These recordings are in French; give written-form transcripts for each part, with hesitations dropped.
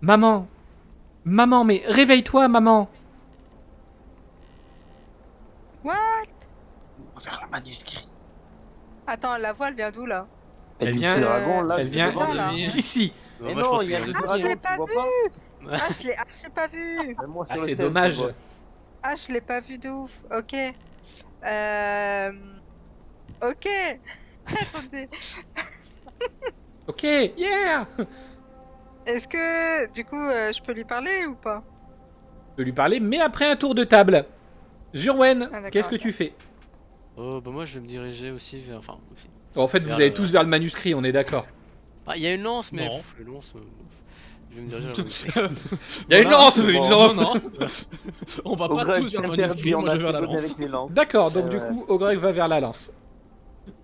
Maman. Maman, mais réveille-toi, maman. What? On va faire le manuscrit. Attends, la voix, elle vient d'où là? Et Elle du vient- petit dragon, là, Elle je vient... vais devant, là. Si, si. Mais Moi, je non, pense il y a qu'il le y a- Ah, je dragon, l'ai tu pas vois vu. pas? Ah, je l'ai pas vu. Même moi, sur Ah, le c'est tel, je dommage. le vois. Ah, je l'ai pas vu de ouf. Ok. Ok. Attendez. Ok, yeah. Est-ce que du coup, je peux lui parler ou pas? Je peux lui parler, mais après un tour de table. Zurwen, Ah, d'accord, qu'est-ce que ok. tu fais? Oh, bah moi je vais me diriger aussi vers. Enfin, aussi. En fait, vous Vers allez la- tous vers le manuscrit, on est d'accord. Ah, il y a une lance, mais. Non. Les lances. Je vais me diriger vers le manuscrit. Il y a une Voilà, lance, c'est c'est une bon. lance. Non, non. On va pas Ogreg, tous je vers le t'interdis, manuscrit, on moi a je vais vers la fait bonne lance. avec les lances. D'accord, donc du Ouais. coup, Ogreg va vers la lance.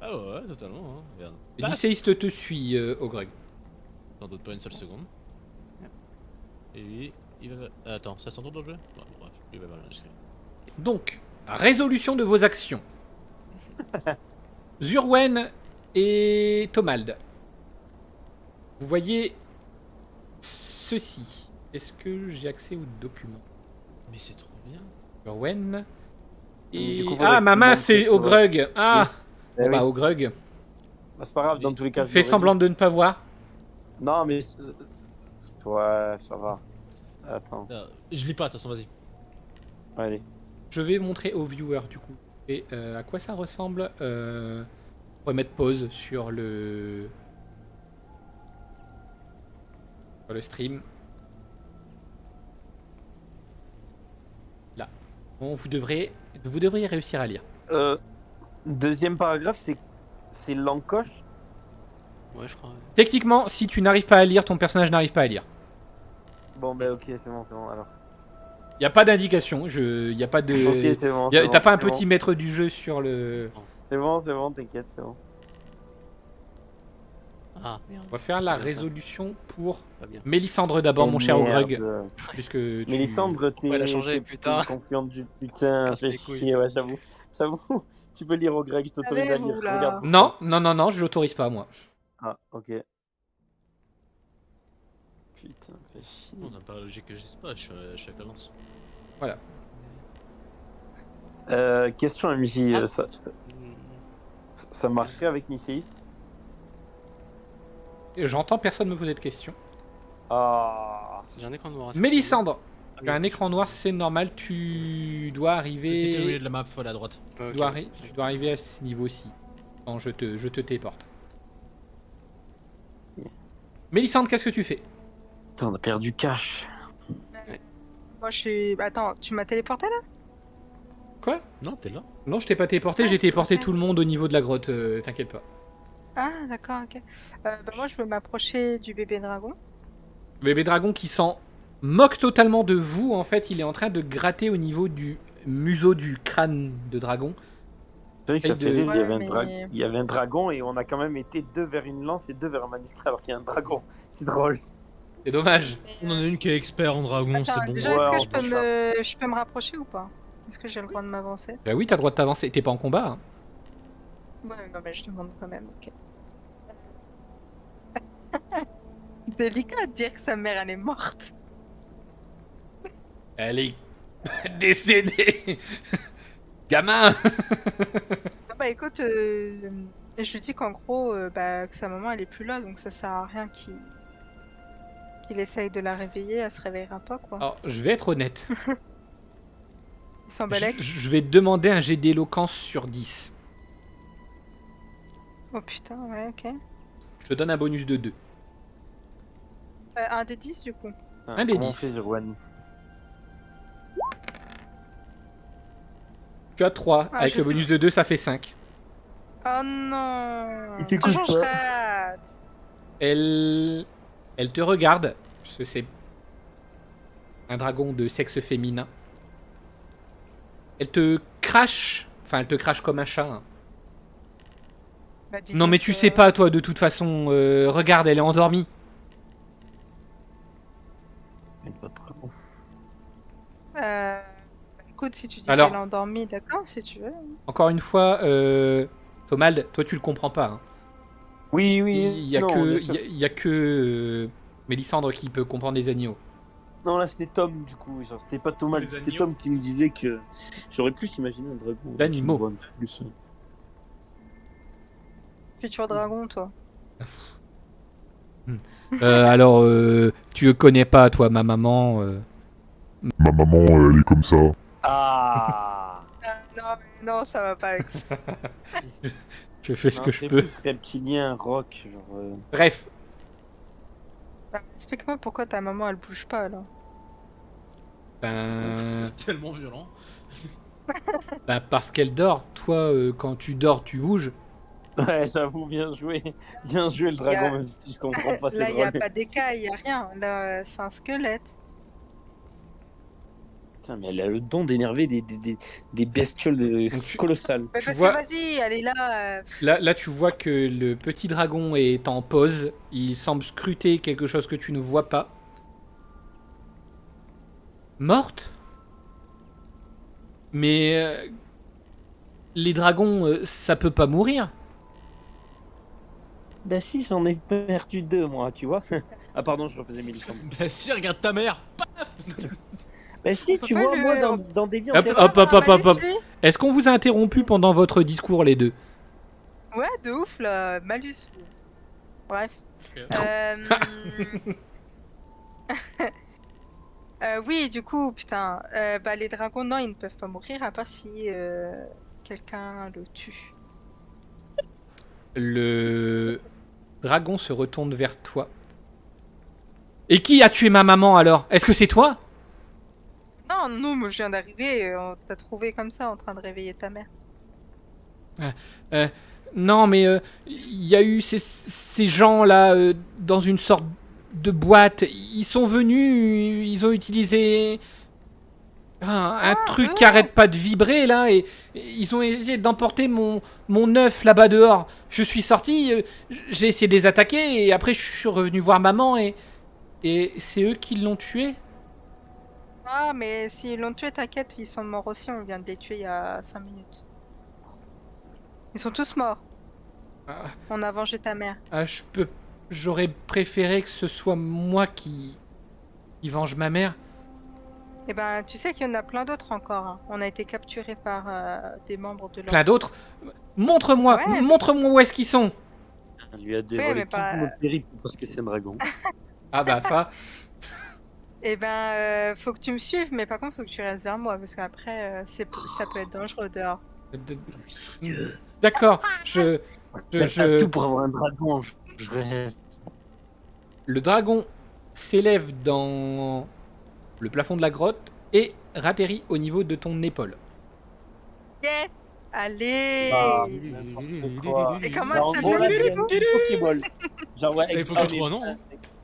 Ah ouais, totalement. Hein. Regarde. Le Paf. lycéiste te suit, Ogreg. T'en doutes pas une seule seconde. Et lui, il va. Attends, ça s'entend dans le jeu? Ouais, bref, il va vers le manuscrit. Donc, résolution de vos actions. Zurwen et Tomald. Vous voyez ceci. Est-ce que j'ai accès aux documents? Mais c'est trop bien. Zurwen et... Du coup, faudrait ah, que ma tu main, montres c'est sur- Ogreg. Ah, Eh bon, bah oui. Ogreg. Bah, c'est pas grave, dans tous les cas. je Fais l'aurais semblant de ne pas voir. dit. Non, mais. Ouais, ça va. Attends, Je lis pas, de toute façon, vas-y. allez. Je vais montrer aux viewers du coup. Et à quoi ça ressemble on va mettre pause sur le stream. Là. Bon, vous devriez réussir à lire. Deuxième paragraphe, c'est l'encoche. Ouais, je crois. Ouais. Techniquement, si tu n'arrives pas à lire, ton personnage n'arrive pas à lire. Bon, bah ok, c'est bon alors. Il y a pas d'indication, il y a pas de Ok, c'est bon. T'as pas un c'est petit maître du jeu sur le... C'est bon, t'inquiète, c'est bon. Ah, merde. On va faire la Bien ça. résolution pour Pas bien. Mélissandre d'abord, Et mon cher merde. Ogreg. Puisque tu... Mélissandre, t'es elle a changé, t'es putain. une confiante du putain. Casse Fais les couilles. chier, ouais, j'avoue. Tu peux lire au grec, je t'autorise à lire. Savez-vous, là Regarde. Non, je l'autorise pas, moi. Ah, ok. Putain, fais chier. On n'a pas la logique que je sais pas, je suis avec la lance. Question MJ, Ah. ça marcherait avec Nicéiste? J'entends personne me poser de questions. Ah. J'ai un écran noir. Mélissandre, Ah, tu as un écran noir, c'est normal, tu dois Le petit arriver... de la map, faut aller à droite. Ok, Tu dois arriver à ce niveau-ci. Quand je te téléporte. Mélissandre, qu'est-ce que tu fais? Putain, on a perdu cash. Moi, je suis. Attends, tu m'as téléporté là? Quoi? Non, t'es là. Non, je t'ai pas téléporté, j'ai téléporté tout le monde au niveau de la grotte, t'inquiète pas. Ah, d'accord, ok. Bah, moi, je veux m'approcher du bébé dragon. Le bébé dragon qui s'en moque totalement de vous, en fait, il est en train de gratter au niveau du museau du crâne de dragon. C'est vrai que ça Et fait de- rire, Ouais, il y avait un dragon et on a quand même été deux vers une lance et deux vers un manuscrit alors qu'il y a un dragon. C'est drôle. C'est dommage. On en a une qui est expert en dragon, Attends, c'est bon. déjà, Ouais, est-ce que on s'en je peux me rapprocher ou pas? Est-ce que j'ai le droit de m'avancer? Bah oui, t'as le droit de t'avancer, t'es pas en combat. Hein. Ouais, non, mais je demande quand même, ok. Délicat de dire que sa mère, elle est morte. Elle est décédée. Gamin. Ah bah écoute, je lui dis qu'en gros, bah, que sa maman, elle est plus là, donc ça sert à rien qu'il essaye de la réveiller, elle se réveillera pas, quoi. Alors, je vais être honnête. Il s'emballait. Je vais te demander un jet d'éloquence sur 10. Oh putain, ouais, ok. Je te donne un bonus de 2. Un des 10 du coup. Un des Comment 10. on fait, Jérôme? Tu as 3. Ah, Avec je le sais. bonus de 2, ça fait 5. Oh non. Il t'écoute Toujours je pas. rate. Elle te regarde. Parce que c'est un dragon de sexe féminin. Elle te crache. Enfin, elle te crache comme un chat. Hein. Bah, dis Non, donc, mais tu sais pas, toi, de toute façon. Regarde, elle est endormie. Une fois de dragon. Écoute, si tu dis Alors- qu'elle est endormie, d'accord, si tu veux. Encore une fois, Tomald, toi, tu le comprends pas. Hein. Oui, Il oui. y a non, que, bien sûr. il y a que Mélissandre qui peut comprendre les animaux. Non, là c'était Tom du coup. Genre, c'était pas Thomas, Les c'était agneaux. Tom qui me disait que j'aurais plus imaginé un dragon. D'animaux. Qui me voit un peu plus. Futur dragon, toi. Alors, tu connais pas, toi, ma maman. Ma maman, elle est comme ça. Ah Ah, non, ça va pas avec ça. Je fais ce Non, que je c'est peux. plus reptilien, rock. Genre, Bref, Bah, explique-moi pourquoi ta maman elle bouge pas là. ben, C'est tellement violent. parce qu'elle dort. Toi, quand tu dors, tu bouges. Ouais, j'avoue, bien joué. Bien joué le dragon, Y a- même si je comprends pas, c'est Là, il y a drôle. pas d'écailles, il y a rien. Là, c'est un squelette. Putain, mais elle a le don d'énerver des bestioles Donc tu- colossales. Mais Tu parce vois- que vas-y, elle est là. Là, tu vois que le petit dragon est en pause. Il semble scruter quelque chose que tu ne vois pas. Morte? Mais les dragons, ça peut pas mourir. Bah si, j'en ai perdu 2, moi, tu vois. Ah pardon, je refaisais Mélissandre. Bah si, regarde ta mère. Bah si, On peut tu pas vois, lui- moi, dans des vies Hop, antérieures... hop, hop, hop, hop, hop. Malus, lui Est-ce qu'on vous a interrompu pendant votre discours, les deux? Ouais, de ouf là, malus. lui. Bref. Ok. Oui, du coup, putain, bah les dragons, non, ils ne peuvent pas mourir à part si quelqu'un le tue. Le dragon se retourne vers toi. Et qui a tué ma maman alors? Est-ce que c'est toi? Non, non, moi je viens d'arriver, on t'a trouvé comme ça en train de réveiller ta mère. Non, mais il y a eu ces gens-là dans une sorte de boîte. Ils sont venus, ils ont utilisé un truc qui arrête pas de vibrer là et ils ont essayé d'emporter mon œuf là-bas dehors. Je suis sorti, j'ai essayé de les attaquer et après je suis revenu voir maman et c'est eux qui l'ont tué. Ah, mais s'ils l'ont tué, t'inquiète, ils sont morts aussi, on vient de les tuer il y a 5 minutes. Ils sont tous morts. Ah. On a vengé ta mère. J'aurais préféré que ce soit moi qui venge ma mère. Eh ben, tu sais qu'il y en a plein d'autres encore. Hein. On a été capturés par des membres de leur... Plein d'autres. Montre-moi, Ouais. montre-moi où est-ce qu'ils sont. On lui a dévoilé mais tout pas- notre périple parce que c'est un dragon. Ah bah ça. Eh ben, faut que tu me suives, mais par contre, faut que tu restes vers moi, parce qu'après, ça peut être dangereux dehors. D'accord. Je Tout pour avoir un dragon, je rêve. Le dragon s'élève dans le plafond de la grotte et ratterrit au niveau de ton épaule. Yes. Allez. Ah, n'importe quoi. Et comment Genre, en elle gros, là, s'appelle il y a une Pokéball. Genre, ouais, Il faut que tu trouves un nom. Hein.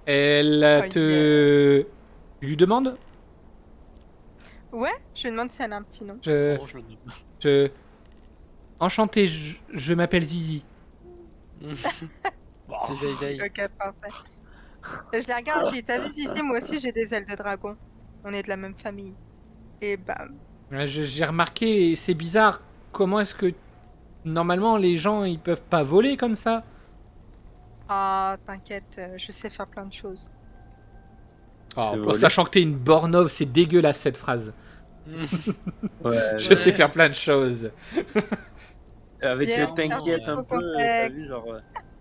Elle Oh, te... Tu lui demandes Ouais, je lui demande si elle a un petit nom. je... Oh, je le note. je... Enchanté, je m'appelle Zizi. C'est Zai. Ok, parfait. Je les regarde, j'ai t'as vu ici, moi aussi j'ai des ailes de dragon. On est de la même famille. Et bam. J'ai remarqué, c'est bizarre, comment est-ce que... Normalement, les gens, ils peuvent pas voler comme ça. Ah, t'inquiète, je sais faire plein de choses. Oh, C'est en volé. sachant que t'es une Bornov, c'est dégueulasse cette phrase. Ouais, Je sais faire plein de choses. avec Bien, le t'inquiète c'est un un peu, peu t'as vu, genre,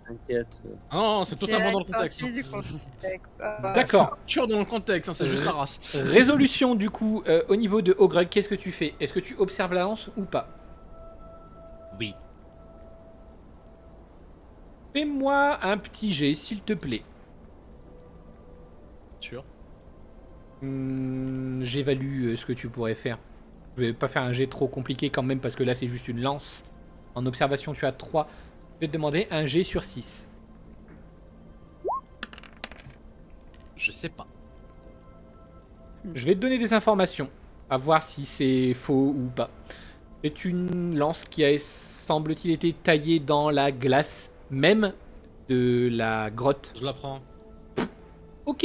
t'inquiète. Ah non, c'est totalement dans le Direct contexte. sorti du hein. contexte. Ah, D'accord. Pur dans le contexte, hein, c'est juste la race. Résolution du coup, au niveau de Ogreg, qu'est-ce que tu fais? Est-ce que tu observes la lance ou pas? Oui. Fais-moi un petit jet, s'il te plaît. Sûr. J'évalue ce que tu pourrais faire. Je vais pas faire un jet trop compliqué quand même parce que là c'est juste une lance. En observation tu as 3. Je vais te demander un jet sur 6. Je sais pas. Je vais te donner des informations. À voir si c'est faux ou pas. C'est une lance qui a, semble-t-il, été taillée dans la glace même de la grotte. Je la prends. Ok.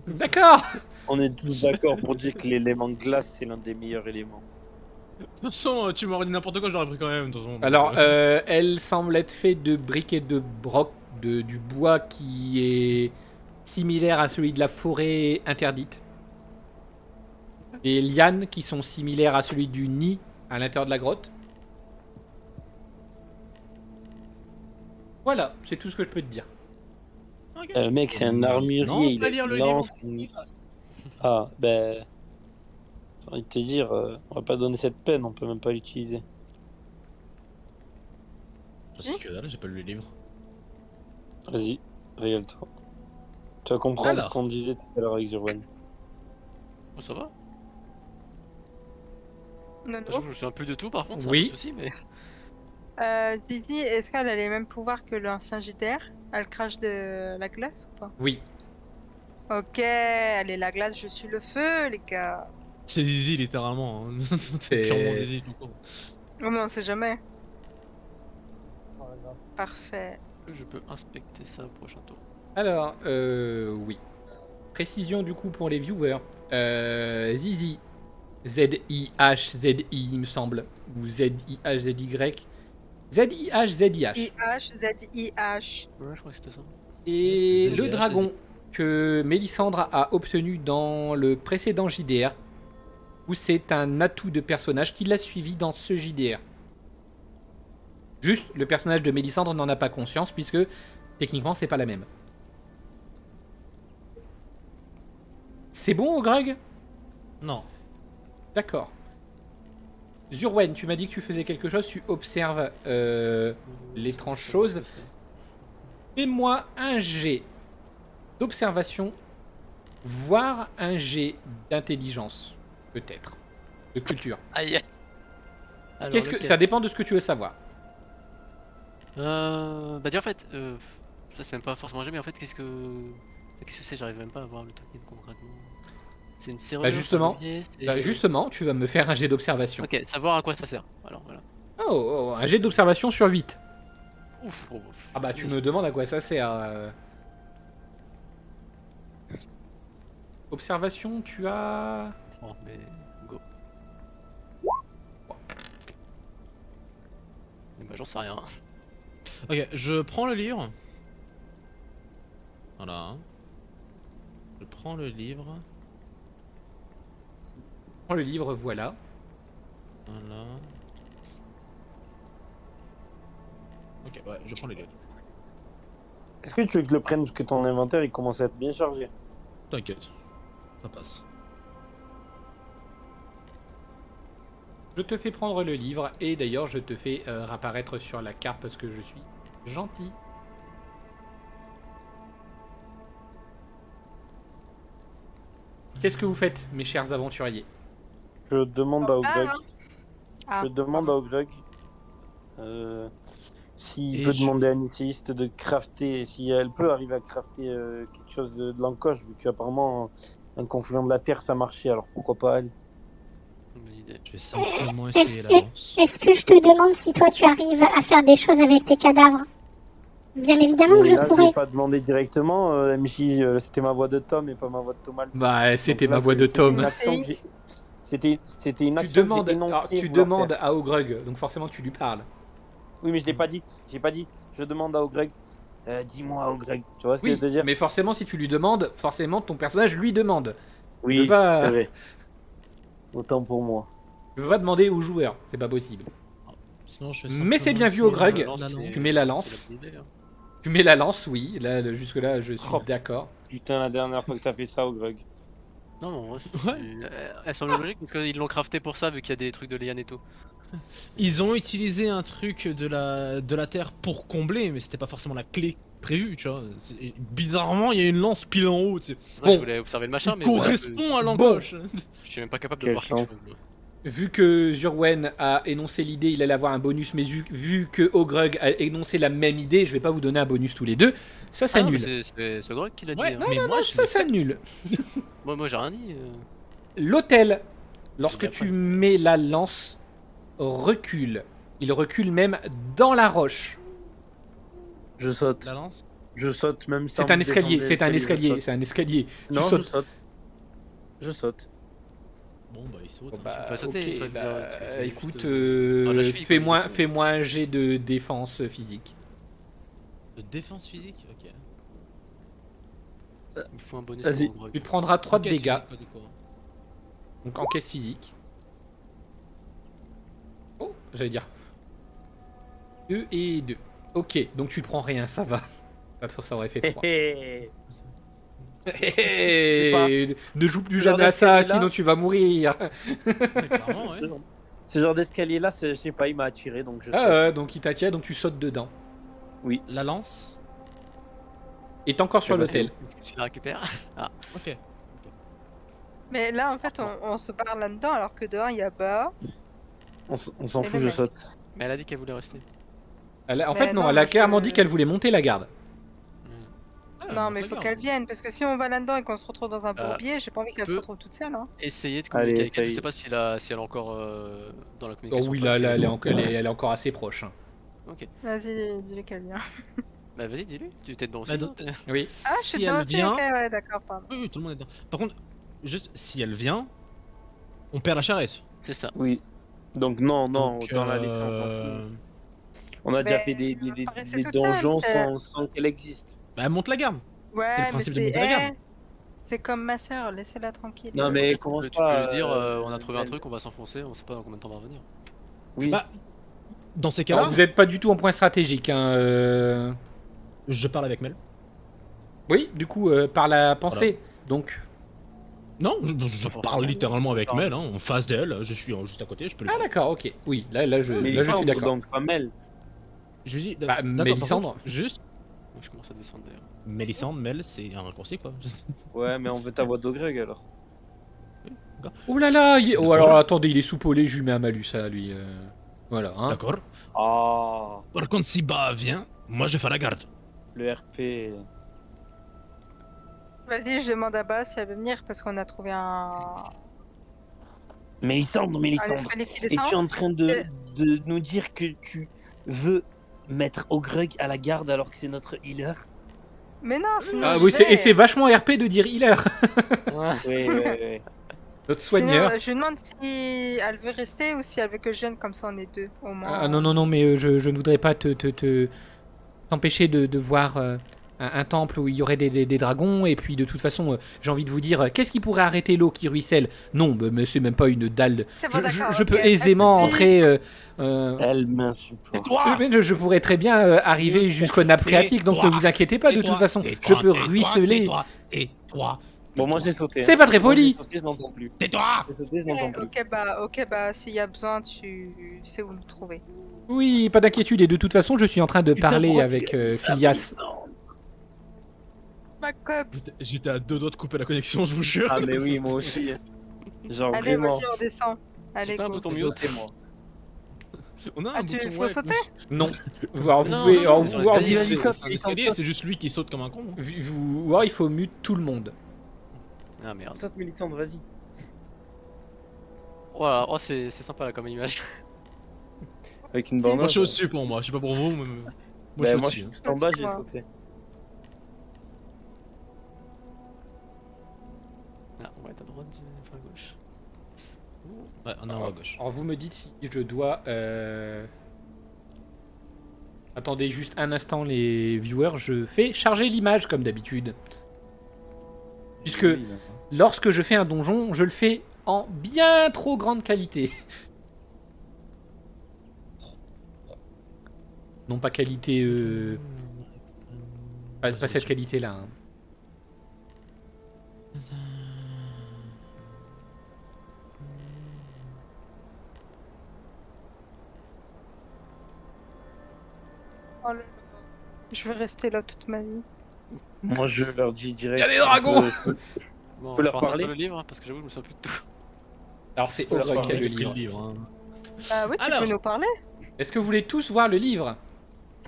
D'accord. On est tous d'accord pour dire que l'élément glace, c'est l'un des meilleurs éléments. De toute façon, tu m'aurais dit n'importe quoi, je l'aurais pris quand même. De toute façon, Alors, elle semble être faite de briques et de broc, du bois qui est similaire à celui de la forêt interdite. Des lianes qui sont similaires à celui du nid à l'intérieur de la grotte. Voilà, c'est tout ce que je peux te dire. Ok. Mec, c'est un Non, armurier. on Il va a lire une le lance, livre. Ah, ben. J'ai envie de te dire, on va pas donner cette peine, on peut même pas l'utiliser. Je sais que dalle, j'ai pas lu les livres. Vas-y, régale-toi. Tu vas comprendre Alors. ce qu'on disait tout à l'heure avec Zurwan. Oh, ça va. Non, Je me souviens plus de tout par contre, c'est Oui. un souci, mais. Zizi, est-ce qu'elle a les mêmes pouvoirs que l'ancien JDR? Elle crache de la glace ou pas? Oui. Ok, elle est la glace, je suis le feu, les gars. C'est Zizi littéralement. Hein. C'est C'est- purement Zizi tout court. Oh, mais on sait jamais. Parfait. Je peux inspecter ça au prochain tour. Alors, oui. Précision du coup pour les viewers. Zizi. Z-I-H-Z-I, il me semble. Ou Z-I-H-Z-Y. Z-I-H-Z-I-H. I-H-Z-I-H. Ouais, je crois que c'était ça. Et C'est le Z-I-H, dragon que Mélisandre a obtenu dans le précédent JDR, où c'est un atout de personnage qui l'a suivi dans ce JDR. Juste, le personnage de Mélisandre n'en a pas conscience, puisque techniquement, c'est pas la même. C'est bon, Greg? Non. D'accord. Zurwen, tu m'as dit que tu faisais quelque chose, tu observes l'étrange chose. Fais-moi un jet d'observation, voire un jet d'intelligence, peut-être, de culture. Aïe. Alors, Qu'est-ce que lequel ça dépend de ce que tu veux savoir. Bah dis en fait, ça c'est même pas forcément jamais. En fait, qu'est-ce que c'est? J'arrive même pas à voir le token concrètement. C'est une serrure. justement. c'est un levier, c'est- Bah, justement, tu vas me faire un jet d'observation. Ok, savoir à quoi ça sert. Alors voilà. Oh, un jet d'observation sur 8. Ouf. Ah bah tu me demandes à quoi ça sert. Observation, tu as... Bon, mais go. Mais bah j'en sais rien. Ok, je prends le livre. Voilà. Je prends le livre. Prends le livre, voilà. Voilà. Ok, ouais, je prends le livre. Est-ce que tu veux que je le prenne parce que ton inventaire il commence à être bien chargé? T'inquiète. Ça passe. Je te fais prendre le livre et d'ailleurs je te fais apparaître sur la carte parce que je suis gentil. Qu'est-ce que vous faites, mes chers aventuriers? Je demande à Ogreg. Ah, Je demande à Ogreg s'il Et peut je- demander à une essayiste de crafter, si elle peut arriver à crafter quelque chose de l'encoche, vu qu'apparemment un confluent de la terre ça marchait, alors pourquoi pas elle? Bonne idée. Je vais simplement essayer la lance. Est-ce que je te demande si toi tu arrives à faire des choses avec tes cadavres? Bien évidemment que Mais je là, pourrais. j'ai pas demandé directement, MJ, c'était ma voix de Tom et pas ma voix de Thomas. Bah c'était Donc là, ma voix de c'était Tom. une action que j'ai- C'était une Tu action demandes, que j'ai alors, énoncée tu vouloir demandes faire. à Ogreg, donc forcément tu lui parles. Oui, mais je l'ai pas dit. J'ai pas dit. Je demande à Ogreg. Dis-moi, Ogreg. Tu vois ce que je Oui, veux te dire? mais forcément si tu lui demandes, forcément ton personnage lui demande. Oui, pas- c'est vrai. Autant pour moi. Tu peux pas demander au joueur, c'est pas possible. Sinon, je fais Mais c'est simplement bien vu essayer au Greg. la lance, lance. c'est- Tu mets la c'est lance. bonne idée, hein. Tu mets la lance, oui, là jusque là je suis Oh. d'accord. Putain, la dernière fois que t'as fait ça, Ogreg. Non, non, ouais, Ouais. elle semble logique parce qu'ils l'ont crafté pour ça vu qu'il y a des trucs de liane et tout. Ils ont utilisé un truc de la terre pour combler, mais c'était pas forcément la clé prévue, tu vois. Bizarrement, il y a une lance pile en haut, tu sais. Ouais, Bon. je voulais observer le machin, Il mais voilà, correspond à l'encoche. je suis même pas capable de Quelle voir quelque chance. chose. Vu que Zurwen a énoncé l'idée, il allait avoir un bonus, mais vu que Ogreg a énoncé la même idée, je vais pas vous donner un bonus tous les deux. Ça Ah non, mais s'annule. c'est Grog qui l'a dit. Ouais, hein. mais moi, je Ça l'ai fait. s'annule. Moi j'ai rien dit. L'hôtel, lorsque J'ai tu pas- mets la lance, recule. Il recule même dans la roche. Je saute. La lance. Je saute même sans C'est un me escalier, descendre c'est un je escalier, saute. c'est un escalier. Tu Non, je sautes. saute. Je saute. Bon, bah, il saute. Bon, hein. bah, peux sauter, ok, tu vas bah, dire, tu fais écoute, juste, dans la cheville, quoi. fais-moi un jet de défense physique. De défense physique. Ok. Il me faut un bonus Vas-y. pour mon grog. Tu te prendras 3 de Qu'est-ce dégâts, que c'est, quoi, du coup donc en caisse physique. Oh, j'allais dire. 2 et 2. Ok, donc tu prends rien, ça va. Ça aurait fait 3. Ne joue plus Ce genre jamais à ça, d'escalier-là. sinon tu vas mourir. Ouais, clairement, ouais. Ce genre d'escalier là, je sais pas, il m'a attiré donc je Ah saute. ouais, donc il t'attire, donc tu sautes dedans. La lance. Et t'es encore sur bah, l'hôtel. Est-ce que tu la récupères? Ah, Ok. Mais là, en fait, on se barre là-dedans alors que dehors, il y a bas. On s'en Et fout, le je mec. saute. mais elle a dit qu'elle voulait rester. En Mais fait, non, non, elle a moi, clairement je- dit qu'elle voulait monter la garde. Ah, Non, donc mais il faut regarde. qu'elle vienne, parce que si on va là-dedans et qu'on se retrouve dans un Euh, bourbier, j'ai pas envie qu'elle se peut- retrouve toute seule. Hein. Essayez de Allez, communiquer avec elle. Je essaye. sais pas si elle est encore dans la Oh communication. oui, pas là, avec elle elle. est encore assez proche. Hein. Ok. Vas-y, dis-lui qu'elle vient. Bah vas-y, dis-lui. Tu t'es dedans aussi. Bah, non Oui. Ah, je suis Si dedans elle aussi, vient. ok, ouais, d'accord, pardon. Oui, oui, tout le monde est dedans. Par contre, juste si elle vient, on perd la charrette. C'est ça. Oui. Donc non, Donc, autant la laisser, on s'en fout. On a Mais déjà fait des elle va pas rester toute donjons seule, sans qu'elle existe. Bah, elle monte la garde. Ouais, le mais principe de c'est monter la gamme. c'est comme ma soeur, laissez-la tranquille. Non mais Tu peux, commence tu pas. peux lui dire on a trouvé un elle- truc, on va s'enfoncer, on sait pas dans combien de temps on va revenir. Oui. Bah, dans ces Alors, cas-là, vous êtes pas du tout en point stratégique. Hein, je parle avec Mel. Oui, du coup, par la pensée. Donc. Non, je parle littéralement avec Mel, hein, en face d'elle. Je suis juste à côté, je peux lui Ah, parler. d'accord, ok. Oui, là, je suis Mélisandre, d'accord. donc pas Mel. Je lui dis, Bah, d'accord, par Mélissandre. contre, juste, Moi, je commence à descendre d'ailleurs. Mélissandre, Mel, c'est un raccourci quoi. Ouais, mais on veut ta voix de Greg alors. Oh là là, oh, D'accord. alors attendez, il est soupolé, je lui mets un malus à lui. Voilà, hein. D'accord. Ah, Par contre, si Bah vient, moi je fais la garde. le RP. Vas-y, je demande à Bas si elle veut venir parce qu'on a trouvé un Mélisandre, escalier qui descend. es-tu en train de nous dire que tu veux mettre Ogreg à la garde alors que c'est notre healer? Mais non, sinon Ah je oui, vais. et c'est vachement RP de dire healer. Oui. Notre Sinon, soigneur. je lui demande si elle veut rester ou si elle veut que je vienne, comme ça on est deux au moins. Ah non, mais je ne voudrais pas t'empêcher de voir un temple où il y aurait des dragons. Et puis de toute façon, j'ai envie de vous dire, qu'est-ce qui pourrait arrêter l'eau qui ruisselle? Non, mais c'est même pas une dalle. C'est bon, d'accord, Je ok. peux aisément Pas de soucis. entrer. Elle m'insupporte. Mais je pourrais très bien arriver jusqu'aux nappes phréatiques, donc ne vous inquiétez pas de toute façon. Je peux ruisseler. Tais-toi. Bon, moi j'ai sauté. C'est pas très Moi, j'ai poli. sauté, je n'entends plus. Tais-toi. J'ai sauté, je n'entends plus. Ok, bah, s'il y a besoin, tu sais où nous trouver. Oui, pas d'inquiétude. Et de toute façon, je suis en train de Putain, parler pourquoi avec tu es Phileas. Ma copse. J'étais à 2 doigts de couper la connexion, je vous jure. Ah, mais oui, moi aussi. Genre Allez, vraiment. vas-y, on descend. Allez, pas un go. bouton J'ai sauté, moi. On a un Ah, tu- bouton faut ouais, sauter Non. Alors, vous Non, pouvez. non, alors, non, ou non, alors, vas-y, vous- vas-y, C'est saute, un escalier, c'est juste lui qui saute comme un con. hein. ou alors, il faut mute tout le monde. Ah merde. Saute, Mélisandre, vas-y. Voilà, oh c'est sympa là comme image. Avec une borne. Moi je suis au-dessus pour moi, je sais pas pour vous, mais moi je suis Moi je au-dessus. suis tout en bas, j'ai Au-dessus, sauté. Ah, on va être à droite, enfin à gauche. Ouais, on est en haut à gauche. Alors, vous me dites si je dois. Attendez juste un instant, les viewers. Je fais charger l'image comme d'habitude. Puisque Oui, lorsque je fais un donjon, je le fais en bien trop grande qualité. Non, pas qualité. Pas cette qualité-là. Hein. Oh là là. Je vais rester là toute ma vie. Moi je leur dis direct. Y a des dragons Bon, peux leur je vais parler le livre hein, parce que j'avoue, je me souviens plus de tout. Alors, c'est Faut leur Ogre qui a parler, le J'ai pris livre. hein. Bah oui, tu Alors. peux nous parler. Est-ce que vous voulez tous voir le livre?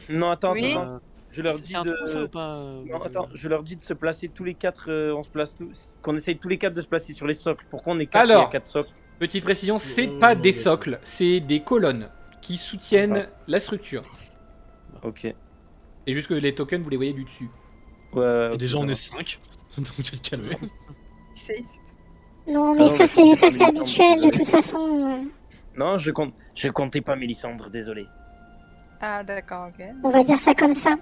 Non, attends, Oui. attends. Je leur dis C'est un truc, ça, ou de. pas Non, attends, je leur dis de se placer tous les quatre, on se place tous, qu'on essaye tous les quatre de se placer sur les socles. Pourquoi on est quatre, Alors. il y a quatre socles? Petite précision, c'est pas des socles, c'est des colonnes qui soutiennent la structure. Ok. Ouais, C'est juste que les tokens, vous les voyez du dessus. Et ok, déjà ça on va. est 5. Donc tu te calmes. C'est- Non, Ah mais non, ça mais c'est c'est pas habituel de désolé. toute façon. Non, je comptais pas Mélisandre, désolé. Ah d'accord, ok. On va dire ça comme ça.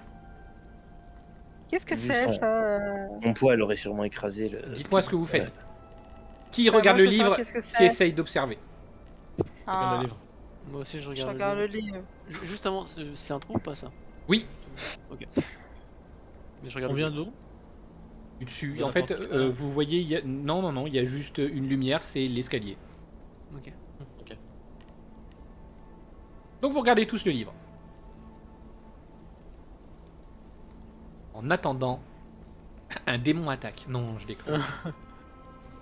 Qu'est-ce que Vu c'est son- ça Mon poids, elle aurait sûrement écrasé le. Dites-moi ce que vous faites. Ouais. Qui Bah, regarde moi, le je veux savoir livre, qu'est-ce que qui c'est. essaye d'observer. Regarde Ah, le livre. Moi aussi je je regarde. regarde le livre. Juste avant, c'est un trou ou pas ça? Oui. Ok. Mais je regarde On le vient livre. de l'eau. Dessus. De En fait, n'importe quel- vous voyez, non, il y a juste une lumière, c'est l'escalier. Ok. Ok. Donc vous regardez tous le livre. En attendant, un démon attaque. Non, je déconne.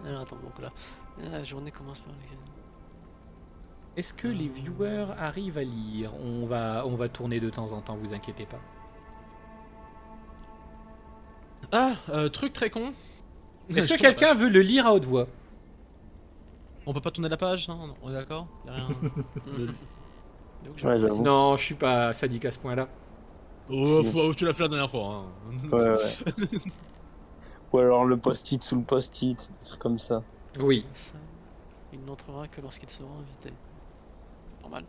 Alors attends, donc là. La journée commence par les. Est-ce que les viewers arrivent à lire? On va tourner de temps en temps, vous inquiétez pas. Ah, truc très con. Est-ce Je que tombe quelqu'un veut le lire à haute voix? pas. On peut pas tourner la page, hein, on est d'accord? Y a rien. Donc, j'ai Ouais, pas j'avoue. Non, je suis pas sadique à ce point-là. Oh, Si. tu l'as fait la dernière fois. Hein. Ouais, ouais. Ou alors le post-it sous le post-it, des trucs comme ça. Oui. ça. Il n'entrera que lorsqu'il sera invité. Normal.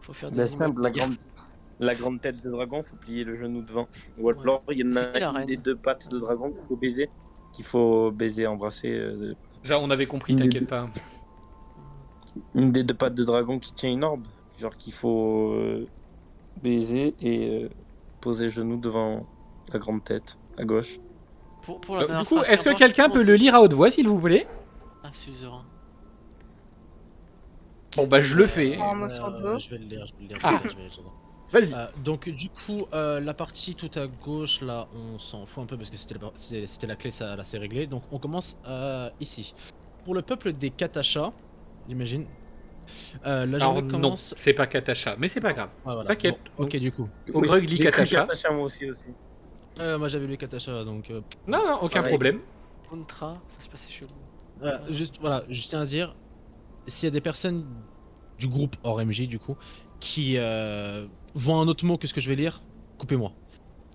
Faut faire des Bah, images simple, de guerre. la grande tête de dragon, faut plier le genou devant. Ou alors il y en C'était la a une reine. des deux pattes de dragon qu'il faut baiser, embrasser. Déjà, on avait compris, Une des t'inquiète deux. pas. Une des deux pattes de dragon qui tient une orbe. Genre qu'il faut baiser et poser le genou devant la grande tête, à gauche. Pour la Du dernière coup, phrase, est-ce que qu'importe, quelqu'un comment- peut le lire à haute voix, s'il vous plaît? Ah, suzerain. Bon, bah, je le fais. En mot sur deux. Je vais le lire, je vais le lire. Ah. je vais le lire. Vas-y. Donc du coup, la partie tout à gauche, là, on s'en fout un peu parce que c'était la clé, ça là c'est réglé. Donc on commence ici. Pour le peuple des Katachas, j'imagine, la Alors, journée non, commence... c'est pas Katacha, mais c'est pas grave. Ah, voilà. T'inquiète. Bon, ok, du coup. Ogrug lit J'ai écrit Katacha. Katacha, moi aussi. Moi j'avais lu Katacha, donc... Non, non, aucun Pareil. problème. Contra, ça se passait chelou. voilà, je tiens à dire, s'il y a des personnes du groupe hors MJ, du coup, qui voient un autre mot que ce que je vais lire, coupez-moi.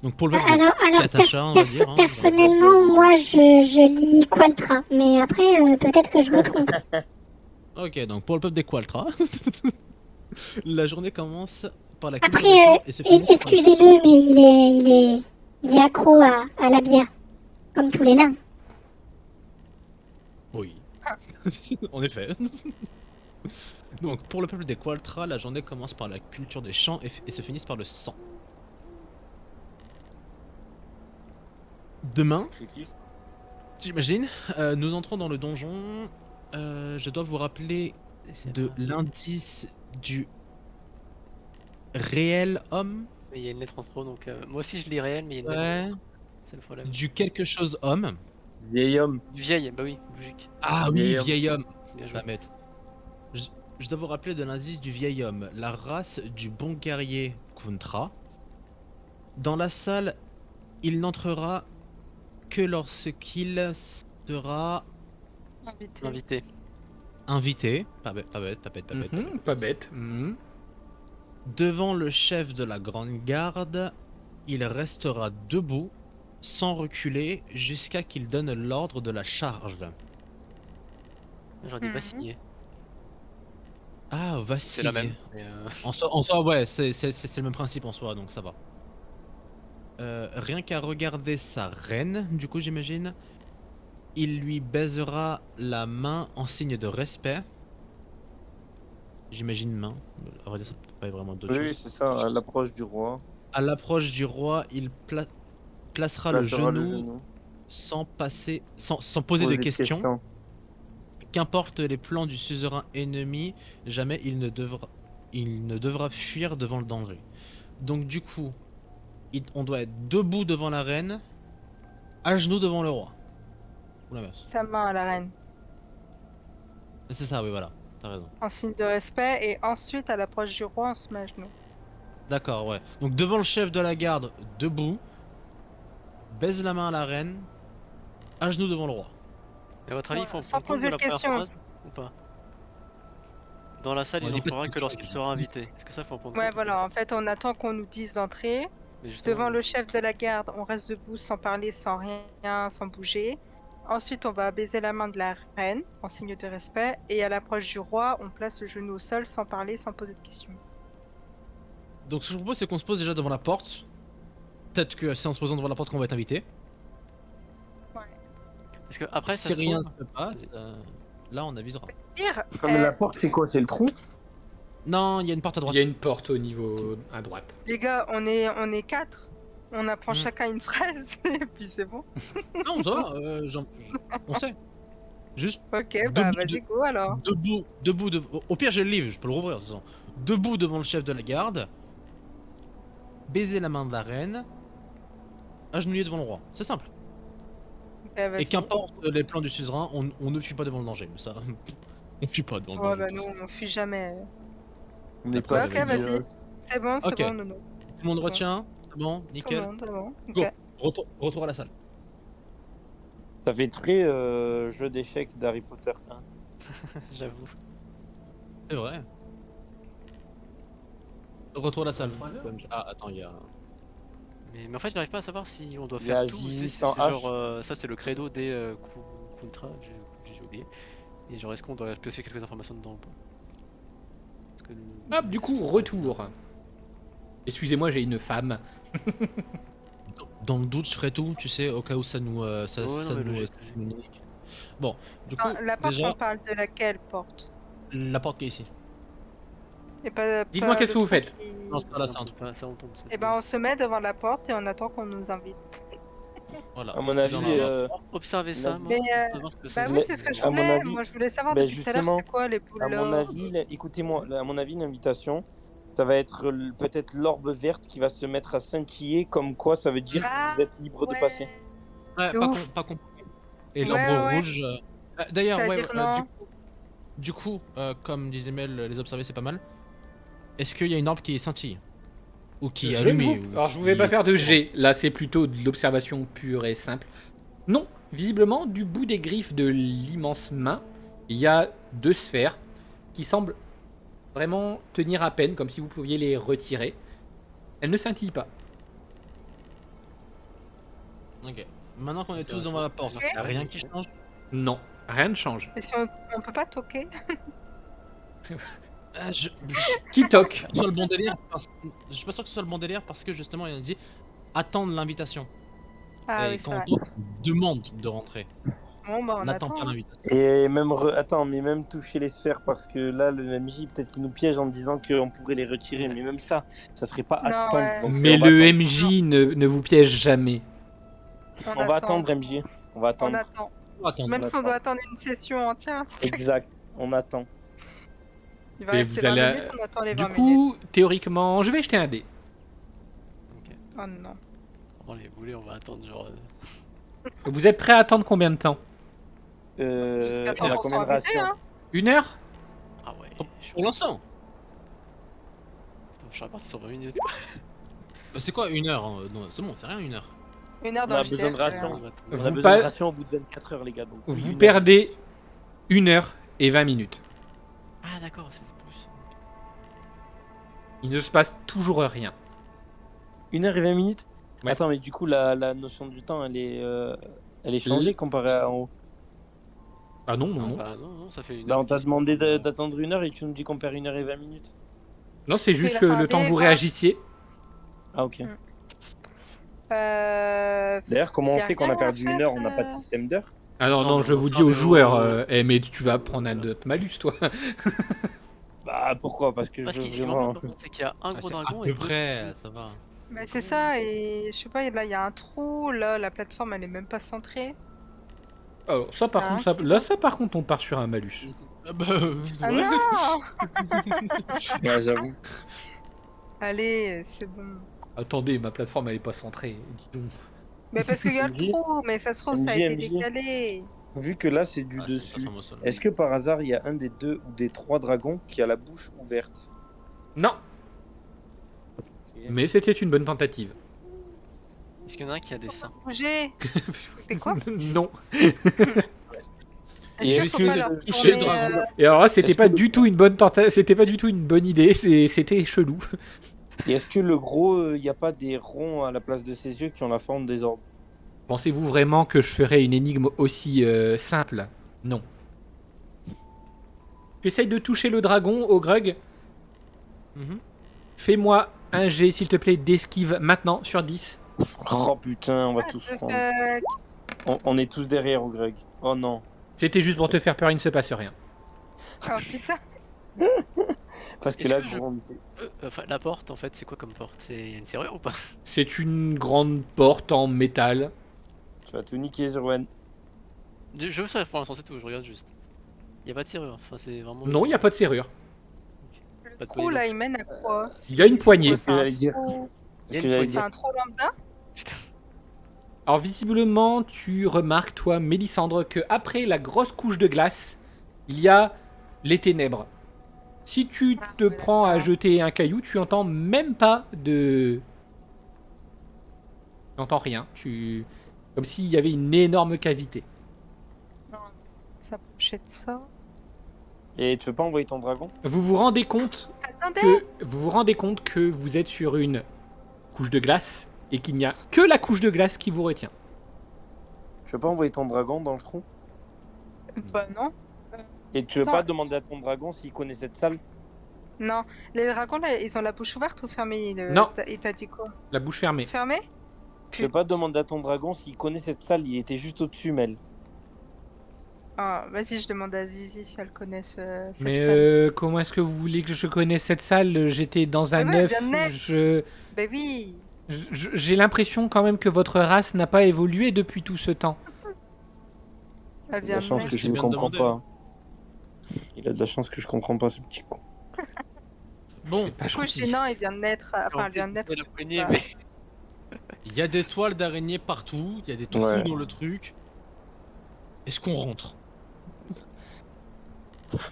Donc pour le peuple des Alors Katacha, on va dire... hein, personnellement, moi, je lis Qualtra, mais après, peut-être que je me trompe. Ok, donc pour le peuple des Qualtra, la journée commence par la culture Après, des champs et se finit par... excusez-le, mais il est accro à la bière, comme tous les nains. Oui. En effet. Donc pour le peuple des Qualtra, la journée commence par la culture des champs et se finit par le sang. Demain, j'imagine, nous entrons dans le donjon. Je dois vous rappeler Et c'est de là. l'indice du réel homme. Mais il y a une lettre en trop, donc moi aussi je lis réel, mais il y a une lettre. Ouais. C'est le problème. Du quelque chose homme. Vieil homme. Du vieil, bah oui, logique. Ah oui, Vieil homme. vieil homme. Bien joué. Pas bête. Je dois vous rappeler de l'indice du vieil homme, la race du bon guerrier Kuntra. Dans la salle, il n'entrera que lorsqu'il sera Invité. Invité. invité, pas bête, pas bête, pas bête, pas bête, Mhm, pas bête. Mhm. devant le chef de la grande garde. Il restera debout, sans reculer, jusqu'à qu'il donne l'ordre de la charge. J'aurais dit va Mhm. signer. Ah, va C'est la signer. même. Mais, En soi, ouais, c'est le même principe en soi, donc ça va. Rien qu'à regarder sa reine, du coup j'imagine, il lui baisera la main en signe de respect. J'imagine main. À vrai dire, ça peut pas être vraiment d'autre Oui, chose. c'est ça, à l'approche du roi. À l'approche du roi, il placera le Placera genou sans poser de questions. Qu'importe les plans du suzerain ennemi, jamais il ne devra fuir devant le danger. Donc du coup, on doit être debout devant la reine, à genoux devant le roi. Ou l'inverse. Sa main à la reine, C'est ça, oui, voilà. T'as raison. en signe de respect, et ensuite à l'approche du roi, on se met à genoux. D'accord, ouais. Donc devant le chef de la garde, debout, baise la main à la reine, à genoux devant le roi. à votre avis, Ouais, il faut sans prendre compte poser de la de première questions. phrase ou pas? Dans la salle, On il dit pas de n'entrera que questions, lorsqu'il déjà. sera invité. Est-ce que ça faut en prendre Ouais, compte? voilà, en fait, on attend qu'on nous dise d'entrer. Mais justement, Devant le chef de la garde, on reste debout sans parler, sans rien, sans bouger. Ensuite, on va baiser la main de la reine en signe de respect. Et à l'approche du roi, on place le genou au sol sans parler, sans poser de questions. Donc ce que je propose c'est qu'on se pose déjà devant la porte. Peut-être que c'est en se posant devant la porte qu'on va être invité. Parce que après, Si ça se rien trouve- se passe, là on avisera. Pire, Non, mais la porte, c'est quoi? C'est le trou? Non, il y a une porte à Il droite. y a une porte au niveau à droite. les gars, on est 4. On apprend Hmm. chacun une phrase et puis c'est bon. Non, ça va, on sait. Juste Ok, bah Debout vas-y, go alors. debout, au pire j'ai le livre, je peux le rouvrir de toute façon. Debout devant le chef de la garde, baiser la main de la reine, agenouiller devant le roi. C'est simple. Ok, vas-y. Et qu'importe les plans du suzerain, on ne fuit pas devant le danger. Mais ça, on fuit pas devant le Ouais, danger. bah de toute nous, façon. on fuit jamais. On n'est Ok, pas vas-y. C'est bon, c'est Ok. bon, Nono. Tout le monde retient, c'est bon, Tout le nickel. monde, c'est bon. Go. Ok. Retour à la salle. Ça fait très jeu d'échecs d'Harry Potter 1. J'avoue. C'est vrai. Retour à la salle. Ah, attends, il y a. Mais en fait, j'arrive pas à savoir si on doit Il y a faire tout. Zizi C'est sans H. genre, ça c'est le credo des contrats, j'ai oublié. Et genre, est-ce qu'on doit piocher quelques informations dedans ou pas? Parce que Hop, du coup, retour. Excusez-moi, j'ai une femme. Dans le doute, je ferai tout, tu sais, au cas où ça nous. Ça, Ouais, ça non, mais nous. bon, ça nous nique. Bon, du coup, Ah, la porte, déjà, on parle de laquelle porte? la porte qui est ici. Et pas, Dites-moi pas qu'est-ce que le vous truc faites. qui- Non, c'est pas là, c'est un on truc. tombe, ça on tombe. Eh ben, on se met devant la porte et on attend qu'on nous invite. Voilà. À mon avis, Dans la- Observez ça, moi. Mais, pour savoir ce que Bah c'est. oui, c'est ce que je à mon voulais. avis- Moi, je voulais savoir bah, depuis tout à l'heure, justement, c'est quoi les boules À mon d'or. avis, écoutez-moi, à mon avis, l'invitation, ça va être peut-être l'orbe verte qui va se mettre à scintiller, comme quoi ça veut dire Ah, que vous êtes libre de ouais. passer. Ouais, De pas, ouf. pas compris. Et Ouais, l'arbre ouais. rouge. D'ailleurs, ouais, C'est-à-dire non. du coup, comme disait Mel, les observer c'est pas mal. Est-ce qu'il y a une orbe qui est scintille? Ou qui est Je ne allumée vous- ou Alors, je ne vais qui- pas faire de G. Là, c'est plutôt de l'observation pure et simple. Non, visiblement, du bout des griffes de l'immense main, il y a 2 sphères qui semblent vraiment tenir à peine, comme si vous pouviez les retirer. Elles ne scintillent pas. Ok. Maintenant qu'on est tous Intéressant. devant la porte, Ok. y a rien qui change. Non, rien ne change. Et si on peut pas toquer? Je Qui toque? sur le bon délire. Je suis pas sûr que ce soit le bon délire parce que justement il a dit attendre l'invitation. Ah Et oui, c'est quand vrai. on demande de rentrer, Bon, bah, on n'attend attend. pas l'invitation. Et même, attends, mais même toucher les sphères, parce que là, le MJ, peut-être qu'il nous piège en disant qu'on pourrait les retirer, mais même ça serait pas Non, attendre. ouais. Donc, Mais on va le attendre. MJ ne vous piège jamais. On va attendre, MJ. On va On attendre. attend. Attendre. Même on si on attend. doit attendre une session entière, Exact, on attend. il va Et rester vous 20 allez- minutes, on attend les Du 20 coup, minutes. théoriquement, je vais jeter un dé. Ok. Oh non. On les voulait, on va attendre genre. Vous êtes prêt à attendre combien de temps? Jusqu'à On temps a qu'on combien soit de invité, rations? hein. 1 heure? Ah ouais. Pour l'instant. Je suis reparti sur 20 minutes. Quoi. C'est quoi une heure hein Non, c'est bon, c'est rien une heure. 1 heure On dans a le besoin JDR, de c'est rations. rien. On va attendre. On a Vous besoin de pas- rations au bout de 24 heures, les gars. Donc, oui, Vous une heure. perdez 1 heure et 20 minutes. Ah d'accord, c'est plus. Il ne se passe toujours rien. 1 heure et 20 minutes. Ouais. Attends, mais du coup, la notion du temps, elle est changée comparée à en haut. Ah non, non, Ah, non. bah non, ça fait une Bah, heure on t'a que tu- demandé d'attendre 1 heure et tu nous dis qu'on perd 1 heure et 20 minutes. Non, c'est juste il a que fait un le temps que dé, vous quoi. réagissiez. Ah, ok. Euh... D'ailleurs, comment on Y a sait qu'on a rien à perdu 1 heure? On n'a pas de faire, système d'heure. Ah non, Non, non, mais je on vous sort dis aux des joueurs, euros. mais tu vas prendre un d'autre malus, toi. Bah, pourquoi? Parce que Parce je qu'il veux ce qui vraiment. m'embête, c'est qu'il y a un Ah, gros c'est à dragon peu et deux près, petits. ça va. Bah, c'est ça, et je sais pas, là il y a un trou, là la plateforme elle est même pas centrée. Alors, ça par Ah, contre, ça, ok. là, ça par contre, on part sur un malus. Ah bah, Ah ouais. non Ouais, j'avoue. Allez, c'est bon. Attendez, ma plateforme elle est pas centrée. Dis donc. Mais parce qu'il y a le MJ, trou, mais ça se trouve ça a été MJ. décalé. Vu que là, c'est du Ah, c'est dessus. plateforme au sol. Est-ce que par hasard, il y a un des 2 ou des 3 dragons qui a la bouche ouverte? Non, Ok. mais c'était une bonne tentative. Est-ce qu'il y en a un qui a des seins? Bouger. C'est quoi? Non. Et Je est-ce faut pas que leur toucher tourner, le dragon Et alors là, c'était Est-ce pas que le- du tout une bonne c'était pas du tout une bonne idée. C'était chelou. Et est-ce que le gros, il n'y a pas des ronds à la place de ses yeux qui ont la forme des orbes? Pensez-vous vraiment que je ferais une énigme aussi simple? Non. Tu essayes de toucher le dragon, Ogrug. Mhm. Fais-moi un jet, s'il te plaît, d'esquive maintenant sur 10. Oh putain, on va tous What the prendre. fuck? On est tous derrière au Greg. Oh non. C'était juste pour te faire peur, il ne se passe rien. Oh putain. Parce que Est-ce là, que je- on- Enfin, la porte, en fait, c'est quoi comme porte? C'est une serrure ou pas? C'est une grande porte en métal. tu vas te niquer, Zerwan. Je veux savoir pour l'instant, c'est tout, je regarde juste. Y a pas de serrure, enfin, c'est vraiment. Non, il n'y a pas de serrure. Le Pas de trou poignée. là, il mène à quoi? Il y a une poignée. C'est ce que j'allais dire. Il y a Ce que une j'allais C'est dire. un trou lambda? Alors visiblement, tu remarques, toi, Mélissandre, que après la grosse couche de glace, il y a les ténèbres. Si tu te ouais, prends à d'accord. jeter un caillou, tu entends même pas de... Tu n'entends rien. Comme s'il y avait une énorme cavité. Non, s'approcher de ça. Et tu veux pas envoyer ton dragon? Vous vous rendez compte que vous êtes sur une couche de glace et qu'il n'y a que la couche de glace qui vous retient. Tu veux pas envoyer ton dragon dans le trou? Bah non. Et tu veux Attends. pas demander à ton dragon s'il connaît cette salle? Non. Les dragons là, ils ont la bouche ouverte ou fermée? Non. Il t'a dit quoi? La bouche fermée. Fermée? Tu veux pas demander à ton dragon s'il connaît cette salle? Il était juste au-dessus, Mel. Ah, vas-y, je demande à Zizi si elle connaît cette Mais salle. comment est-ce que vous voulez que je connaisse cette salle? J'étais dans un Mais ouais, œuf. bien net. Bah oui. J'ai l'impression quand même que votre race n'a pas évolué depuis tout ce temps. Elle Il a vient de la de chance naître. que Je je t'ai ne bien comprends demandé, pas. Il a de la chance que je comprends pas, ce petit con. Bon, Du coup, Gina, il vient de naître. Enfin, elle vient de naître. La poignée, Bah, mais. il y a des toiles d'araignée partout, il y a des trous Ouais. dans le truc. Est-ce qu'on rentre?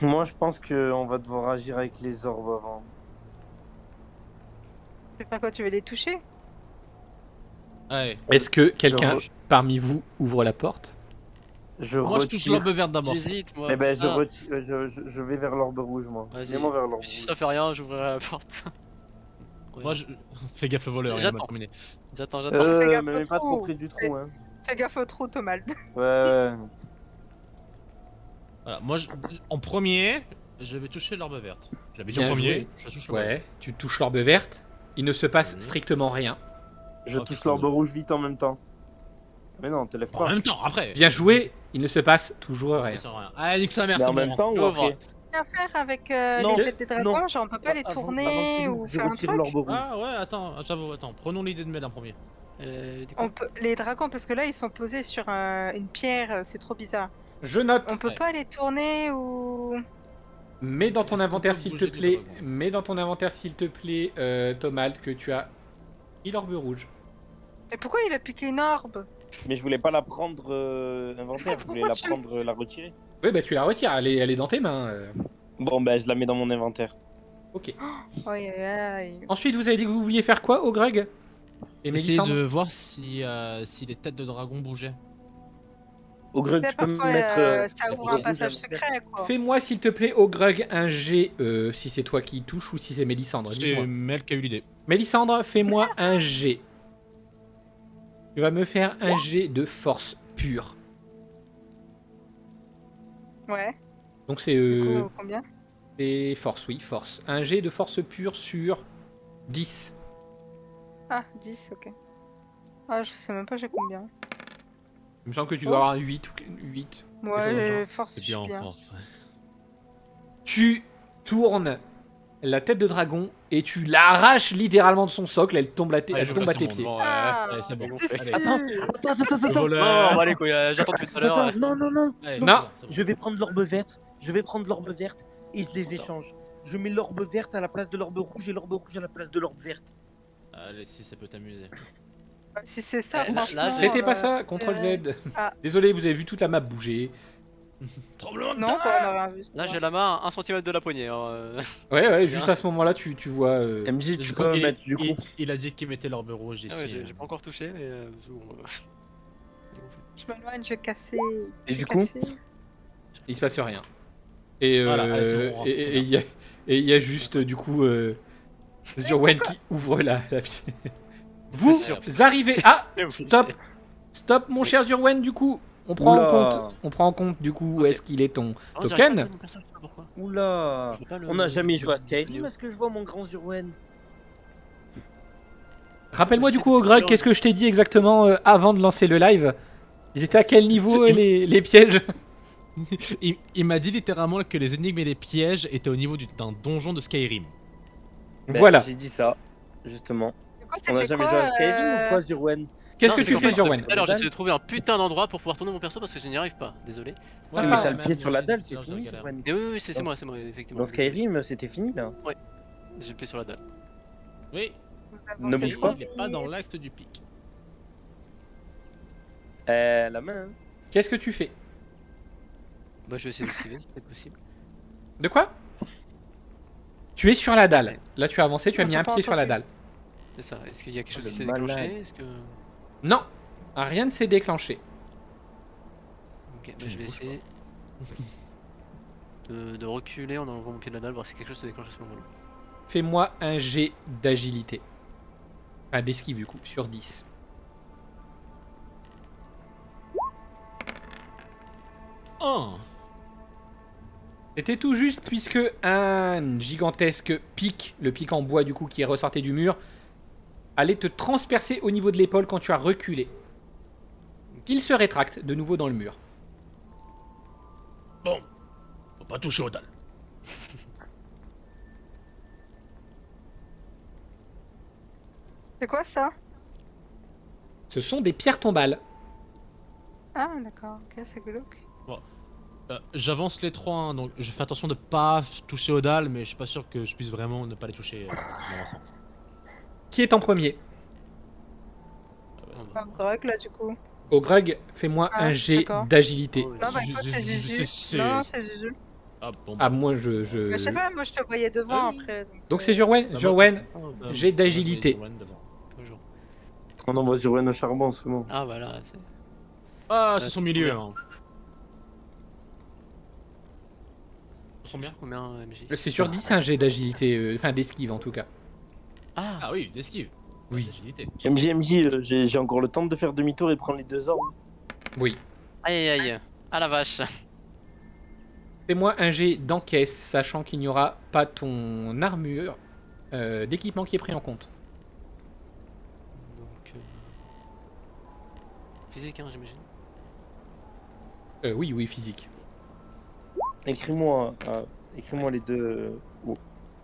Moi, je pense qu'on va devoir agir avec les orbes avant. Tu veux faire quoi? Tu veux les toucher? Ouais. Est-ce que quelqu'un Je parmi vous ouvre la porte? Je Moi, je touche retire. l'orbe verte d'abord. J'hésite, moi. Eh ben, je, Ah. retire, je vais vers l'orbe rouge, moi. Vas-y. Mets-moi vers l'orbe Si rouge. ça fait rien, j'ouvrirai la porte. Moi, je... Fais gaffe au voleur, il est J'attends. mal terminé. J'attends. Fais gaffe Mais au mets pas trou. trop près du trou, hein. Fais gaffe au trou, Thomas. Ouais. Voilà, moi, en premier, je vais toucher l'orbe verte. Je l'avais dit en Bien premier, joué. je la touche l'orbe verte. Ouais, tu touches l'orbe verte. Il ne se passe Mhm. strictement rien. Je Oh, touche putain. l'orbe rouge vite en même temps. Mais non, te lève En pas. même temps, après. Bien joué, il ne se passe toujours rien. Ça sert à rien. Allez, nique sa mère, Mais c'est en bon, même on temps ou J'ouvre. après? Qu'à faire avec Non, les têtes des dragons? non. Genre, on peut pas les Avant tourner que ou je faire un retire truc? l'orbe rouge. Ah ouais, attends, j'avoue, attends. Prenons l'idée de Mel en premier. On peut... Les dragons, parce que là, ils sont posés sur une pierre, c'est trop bizarre. Je note. On peut Ouais. pas les tourner ou... Mets dans ton Est-ce qu'on inventaire peut s'il te bouger les plaît. dragons Mets dans ton inventaire s'il te plaît, Tomald, que tu as pris l'orbe rouge. Mais pourquoi il a piqué une orbe? Mais je voulais pas la prendre inventaire, je voulais la Pourquoi tu- prendre, la retirer. Oui, bah tu la retires, elle est dans tes mains. Bon, ben je la mets dans mon inventaire. Ok. Aïe aïe aïe. Ensuite, vous avez dit que vous vouliez faire quoi, Ogrug et Essayez Mélissandre de voir si les têtes de dragon bougeaient. Au grec, Tu sais, tu peux me parfois, mettre. ça ouvre rouge un passage à secret, quoi. Fais-moi s'il te plaît, Ogrug, un G, si c'est toi qui touche ou si c'est Mélissandre. C'est Dis-moi. Mel qui a eu l'idée. Mélissandre, fais-moi un G. Tu vas me faire un G de force pure. Ouais. Donc c'est Du coup, combien? force, oui, force. Un G de force pure sur 10. Ah, 10, ok. Ah, je sais même pas j'ai combien. Il me semble que tu dois avoir 8 ou 8. Ouais, force, C'est je suis bien en bien. force. Ouais. Tu tournes la tête de dragon et tu l'arraches littéralement de son socle. Elle tombe, Allez, elle je tombe à passe tes mon pieds. devant, Ah, ouais, c'est bon. j'étais Allez. sûre. Attends. Le voleur. Oh, bon, allez, quoi, j'attends depuis tout à l'heure. Attends, non. Allez, Non. c'est bon, c'est bon. Je vais prendre l'orbe verte. Je vais prendre l'orbe verte et je les échange. Je mets l'orbe verte à la place de l'orbe rouge et l'orbe rouge à la place de l'orbe verte. Allez, si ça peut t'amuser. Si c'est ça, Là, franchement, C'était pas euh, ça, contrôle Z. Ah. Désolé, vous avez vu toute la map bouger. Tremblement de Non, terre. bah, on a rien vu. Là, j'ai la main à 1 cm de la poignée. hein. Ouais, juste à ce moment-là, tu vois. MJ, tu Du peux coup, me mettre du coup. il a dit qu'il mettait l'orbe rouge ici. Ah ouais, j'ai pas encore touché, mais. C'est bon, Je m'éloigne, j'ai cassé. Et j'ai du coup cassé. Il se passe rien. Et Voilà, allez, c'est bon, et il y a juste du coup Zurwen qui ouvre la pièce. Vous sûr. arrivez. Ah, c'est bon. stop. Stop, mon cher Zurwen, du coup. On prend Oula. on prend en compte, du coup, où Ok. est-ce qu'il est ton Oh, j'arrive pas à token. trouver mon perso, je sais pas pourquoi. Oula. Je vois pas le- On n'a jamais joué à le Skyrim, vidéo. est-ce que je vois mon grand Zurwen? Rappelle-moi, du C'est coup, au Greg, qu'est-ce que je t'ai dit exactement avant de lancer le live? Ils étaient à quel niveau, les pièges? Il m'a dit littéralement que les énigmes et les pièges étaient au niveau d'un donjon de Skyrim. Ben, Voilà. J'ai dit ça, justement. Du coup, On n'a c'était jamais quoi, joué à Skyrim ou quoi, Zurwen? Qu'est-ce Non, que c'est tu qu'en fais, fait, Zurwen? Tout à l'heure, j'essaie de trouver un putain d'endroit pour pouvoir tourner mon perso parce que je n'y arrive pas. Désolé. Oui, mais t'as le pied sur la dalle, c'est fini, Zurwen. Et oui, c'est moi, effectivement. Dans Skyrim, c'était fini, là. J'ai le pied sur la dalle. Oui, Nous avons Ne fait bouge pas. il est pas dans l'acte du pic. La main, hein. Qu'est-ce que tu fais? Bah, je vais essayer d'esquiver si c'est possible. De quoi? Tu es sur la dalle. Ouais. Là, tu as avancé, tu as On mis t'a un pas pied sur la entendu. dalle. C'est ça. Est-ce qu'il y a quelque chose le qui s'est malade. déclenché? Est-ce que. Non, rien ne s'est déclenché. Ok, bah, je vais essayer de reculer en enlevant mon pied de la dalle, voir si quelque chose se déclenche à ce moment-là. Fais-moi un jet d'agilité. Enfin, d'esquive, du coup, sur 10. C'était tout juste puisque un gigantesque pic, le pic en bois du coup qui est ressorti du mur, allait te transpercer au niveau de l'épaule quand tu as reculé. Il se rétracte de nouveau dans le mur. Bon, faut pas toucher aux dalles. C'est quoi ça? Ce sont des pierres tombales. Ah, d'accord, ok, c'est glauque. J'avance les trois, hein, donc je fais attention de pas toucher aux dalles, mais je suis pas sûr que je puisse vraiment ne pas les toucher en avançant. Qui est en premier? Pas Greg là du coup. Au Greg, fais-moi Ah, un jet d'accord. d'agilité. Oh, Non, bah écoute, c'est Zuzu. Non, c'est Zuzu. Ah bon, Ah, moi Mais je sais pas, moi je te voyais devant Oui. après. Donc c'est Zurwen. bah, Zurwen, bah, jet bah, d'agilité. bah, bah, Bonjour. On envoie Zurwen au charbon, c'est bon. Ah, voilà. C'est... Ah, c'est son c'est milieu. combien Hein. Combien Combien MJ? C'est sur 10 un jet d'agilité, enfin d'esquive en tout cas. Ah, Ah oui, d'esquive. Oui. Agilité. MJ, j'ai encore le temps de faire demi-tour et de prendre les deux orbes. Oui. aïe aïe aïe. Ah la vache. Fais-moi un jet d'encaisse, sachant qu'il n'y aura pas ton armure d'équipement qui est pris en compte. Donc. Physique, hein, j'imagine. Oui, oui, physique. Écris-moi les deux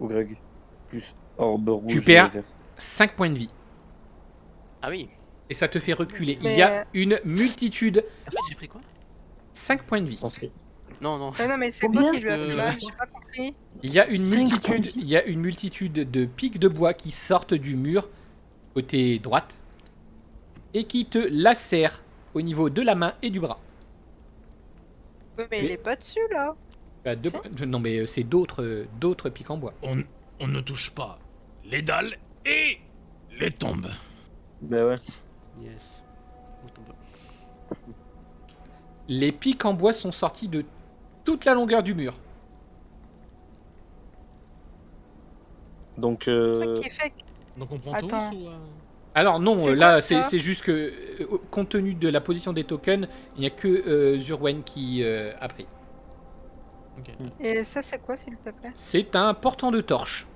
au Greg. Plus orbe rouge. Tu perds. et vert. 5 points de vie. Ah oui. Et ça te fait reculer. Il Mais- y a une multitude. En fait, j'ai pris quoi? 5 points de vie. Parfait. Non, non. Ah non, mais c'est Combien quoi qui lui a fait Euh, mal? J'ai pas compris. Il y a une 5 points de multitude. vie. Il y a une multitude de pics de bois qui sortent du mur côté droite et qui te lacèrent au niveau de la main et du bras. Oui, mais il est pas dessus là. Non mais c'est d'autres pics en bois. On ne touche pas les dalles et les tombes. Bah ouais. Yes. Où tombe. Les pics en bois sont sortis de toute la longueur du mur. Donc, Le truc qui fait que... Donc on prend Attends. tous ou Alors non, C'est là quoi, c'est ça c'est juste que compte tenu de la position des tokens, il n'y a que Zurwen qui a pris. Ok. Et ça, c'est quoi, s'il te plaît? C'est un portant de torche.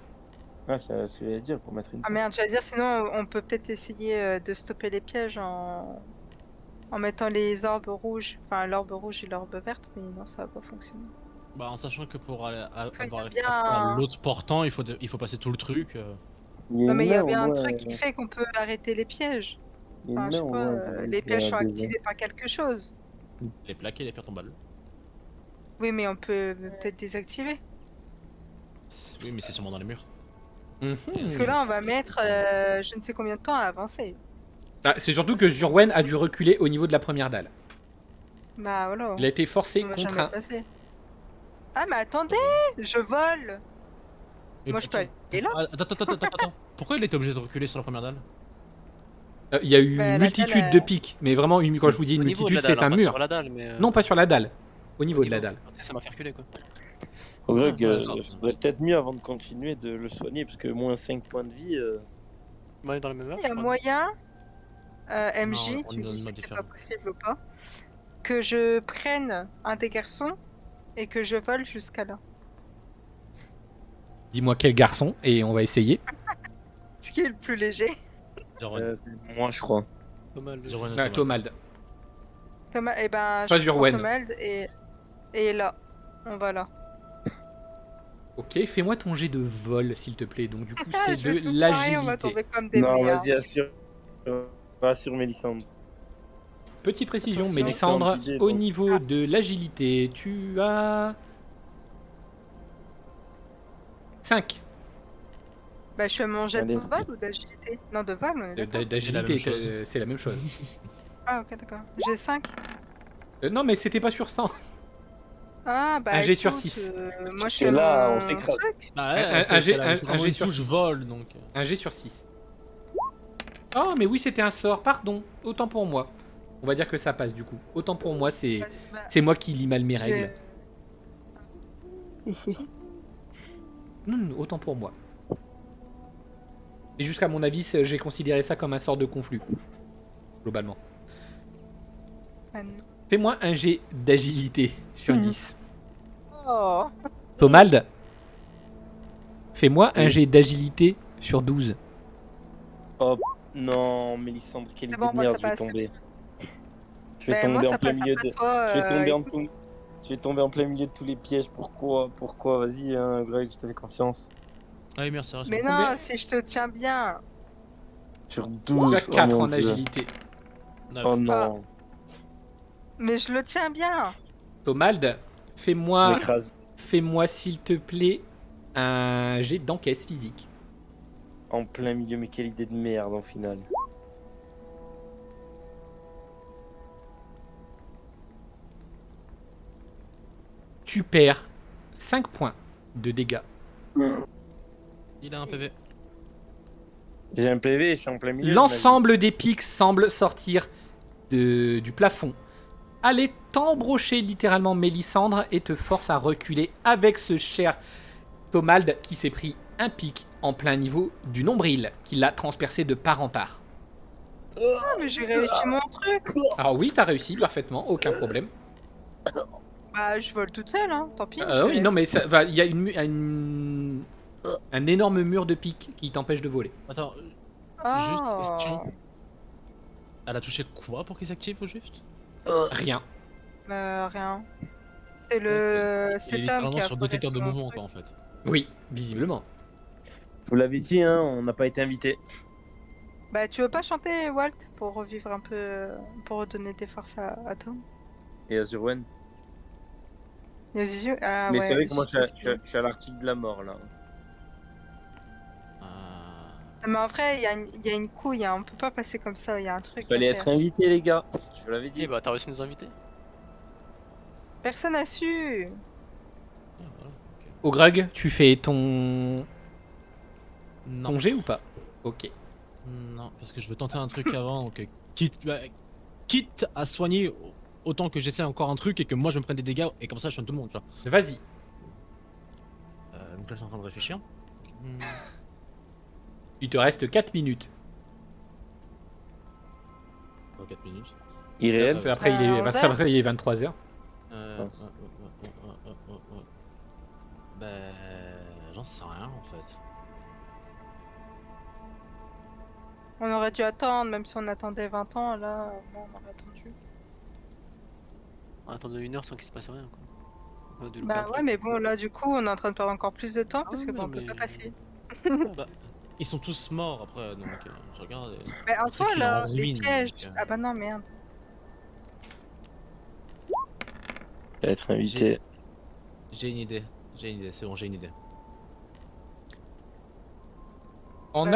ah, c'est ce que j'allais dire pour mettre une. Ah merde, j'allais dire, sinon on peut peut-être essayer de stopper les pièges en mettant les orbes rouges. Enfin, l'orbe rouge et l'orbe verte, mais non, ça va pas fonctionner. Bah en sachant que pour aller il y a avoir bien accès à un- l'autre portant, il faut passer tout le truc. Non, mais il y a bien un truc qui fait qu'on peut arrêter les pièges. Enfin, je sais pas, les pièges sont activés par quelque chose. Les plaques et les pierres tombales. Oui, mais on peut peut-être désactiver. Oui, mais c'est sûrement dans les murs. Parce que là, on va mettre je ne sais combien de temps à avancer. Ah, c'est surtout que Zurwen a dû reculer au niveau de la première dalle. Bah voilà. Il a été forcé On va contre jamais un. passer. Ah, mais attendez, je vole. Mais Moi, je peux aller là. Ah, attends. Pourquoi il était obligé de reculer sur la première dalle? Il y a eu Bah, une la multitude dalle, de pics, mais vraiment quand je vous dis une Au niveau de multitude, la dalle, c'est un pas mur. Sur la dalle, mais. Non, pas sur la dalle. Au niveau de la dalle. Ça m'a fait reculer quoi. Au Greg, Ah, d'accord. faudrait peut-être mieux avant de continuer de le soigner parce que moins 5 points de vie. Ouais, dans la même heure. Il y a moyen. MJ, Non, on tu me donne dis mode si c'est différent. pas possible ou pas, que je prenne un des garçons et que je vole jusqu'à là. Dis-moi quel garçon et on va essayer. Ce qui est le plus léger. Zerwen. Moi, je crois. Pas mal. Zerwen Ah, automate. Tomald. Thomas, eh ben, Pas je prends Urwen. Tomald et là, on va là. Ok, fais-moi ton jet de vol, s'il te plaît. Donc, du coup, Ah, c'est je vais de tout foirer, on va l'agilité. tomber comme des Non, merdes. vas-y, assure. Rassure Mélissandre. Petite précision, Attention. Mélissandre, Excellente idée, au donc. niveau de l'agilité, tu as 5 Bah, je fais mon jet de Allez. vol ou d'agilité? Non, de vol, on est d'accord. d'agilité. C'est la même chose. C'est la même chose. Ah, ok, d'accord. J'ai 5. Non, mais c'était pas sur 100. Ah, bah. Un jet sur écoute, 6. Moi, je Et fais là, mon on s'écrase. truc. Bah Un c'est G- qu'elle a un vraiment G une sur touche 6. vol donc. Un G sur 6. Oh, mais oui, c'était un sort. Pardon. Autant pour moi. On va dire que ça passe, du coup. Autant pour moi, c'est moi qui lis mal mes règles. Non, autant pour moi. Et jusqu'à mon avis, j'ai considéré ça comme un sort de conflit. Globalement. Fais-moi un jet d'agilité sur 10. Oh. Tomald, fais-moi un jet d'agilité sur 12. Oh non, Mélissandre, quelle C'est idée bon, de moi, merde, ça je vais passe. tomber. Je vais Ben, moi, tomber en ça plein passe milieu après de. toi, Je vais tomber en écoute. Je vais tomber en plein milieu de tous les pièges. Pourquoi? Vas-y, hein, Greg, je te fais confiance. Ah merci, reste Mais bon. non, Combien si je te tiens bien. Sur Tu 12. as 4 oh mon en Dieu. agilité. Neuf. Oh non, Mais je le tiens bien. Tomald, je fais-moi m'écrase. s'il te plaît un jet d'encaisse physique. En plein milieu, mais quelle idée de merde en finale. Tu perds 5 points de dégâts. Il a un PV. J'ai un PV, je suis en plein milieu. L'ensemble des pics semble sortir du plafond. Allez t'embrocher littéralement Mélissandre et te force à reculer avec ce cher Tomald qui s'est pris un pic en plein niveau du nombril qui l'a transpercé de part en part. Ah, mais j'ai réussi mon truc. Ah oui, t'as réussi parfaitement, aucun problème. Bah, je vole toute seule, hein. Tant pis. Oui, non mais ça va, il y a un énorme mur de pics qui t'empêche de voler. Attends, Oh. juste question. Elle a touché quoi pour qu'il s'active au juste? Rien. Rien. C'est le. Il est Cet homme littéralement qui a sur détecteur de volé son mouvement truc. quoi en fait. Oui, visiblement. Vous l'avez dit, hein, on n'a pas été invité. Bah, tu veux pas chanter, Walt, pour revivre un peu. Pour redonner des forces à Tom? Et Azurwen. Il y a Zuzu. Ah, Mais ouais, c'est vrai que moi, Zuzu, je suis à l'article de la mort là. Mais en vrai, il y a une couille, hein. On peut pas passer comme ça, il y a un truc. Il fallait à être faire. invité, les gars. Je vous l'avais Eh dit. bah, t'as réussi à nous inviter? Personne n'a su. Ah, voilà, ok. Ogrug, tu fais ton Non. jet ou pas? Ok. Non, parce que je veux tenter un truc avant, donc quitte à soigner autant que j'essaie encore un truc et que moi je me prenne des dégâts et comme ça je soigne tout le monde, tu vois. Vas-y. Donc là je suis en train de réfléchir. Il te reste 4 minutes. 4 minutes. Irréel. Après, il est, 11 heures. après, il est 23h. Bah, j'en sais rien en fait. On aurait dû attendre, même si on attendait 20 ans, là, on aurait attendu. On attendait 1 heure sans qu'il se passe rien quoi. On a dû louper Bah un ouais, truc. mais bon, là, du coup, on est en train de perdre encore plus de temps, parce que non, bon, on peut mais- pas passer. Bah, ils sont tous morts après, donc je regarde. Mais en Le soi, truc, il est là, en les ruine, pièges. donc, Ah bah non, merde. Être invité. J'ai une idée, c'est bon, j'ai une idée. En Ouais.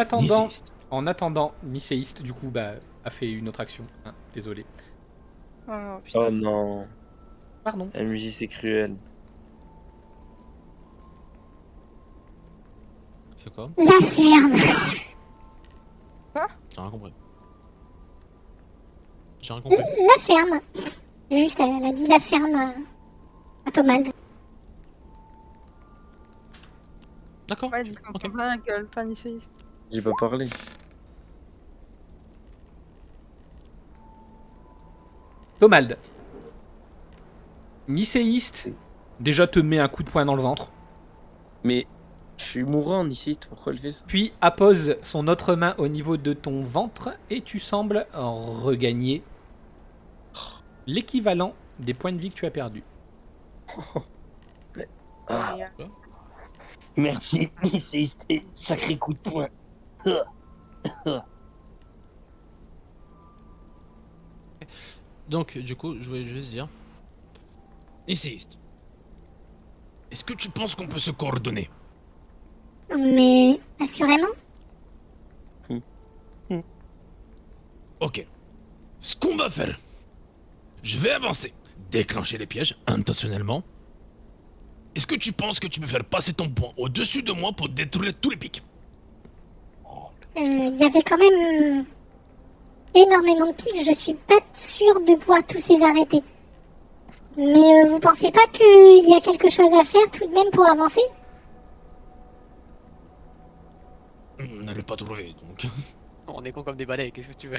attendant, Nicéiste, du coup, bah, a fait une autre action. Hein, désolé. Oh putain. Oh non. Pardon. MJ, c'est cruel. Fais quoi? La ferme. J'ai rien compris. J'ai rien compris. La ferme. Juste, elle a dit la ferme à Tomald. D'accord. Ouais, dis qu'on Ok. prend plein la gueule, pas nicéiste. J'ai pas parlé. Tomald. Nicéiste, déjà te met un coup de poing dans le ventre. Mais je suis mourant ici, pourquoi elle fait ça? Puis appose son autre main au niveau de ton ventre et tu sembles regagner l'équivalent des points de vie que tu as perdus. Ah, Et, merci, c'est sacré coup de poing. Donc, du coup, je voulais juste dire. Essayiste. Est-ce que tu penses qu'on peut se coordonner? Mais assurément. Ok. Ce qu'on va faire. Je vais avancer. Déclencher les pièges intentionnellement. Est-ce que tu penses que tu peux faire passer ton poing au-dessus de moi pour détruire tous les pics? Il y avait quand même énormément de pics. Je suis pas sûre de pouvoir tous les arrêter. Mais vous pensez pas qu'il y a quelque chose à faire tout de même pour avancer? On n'allait pas trouver, donc. On est con comme des balais, qu'est-ce que tu veux?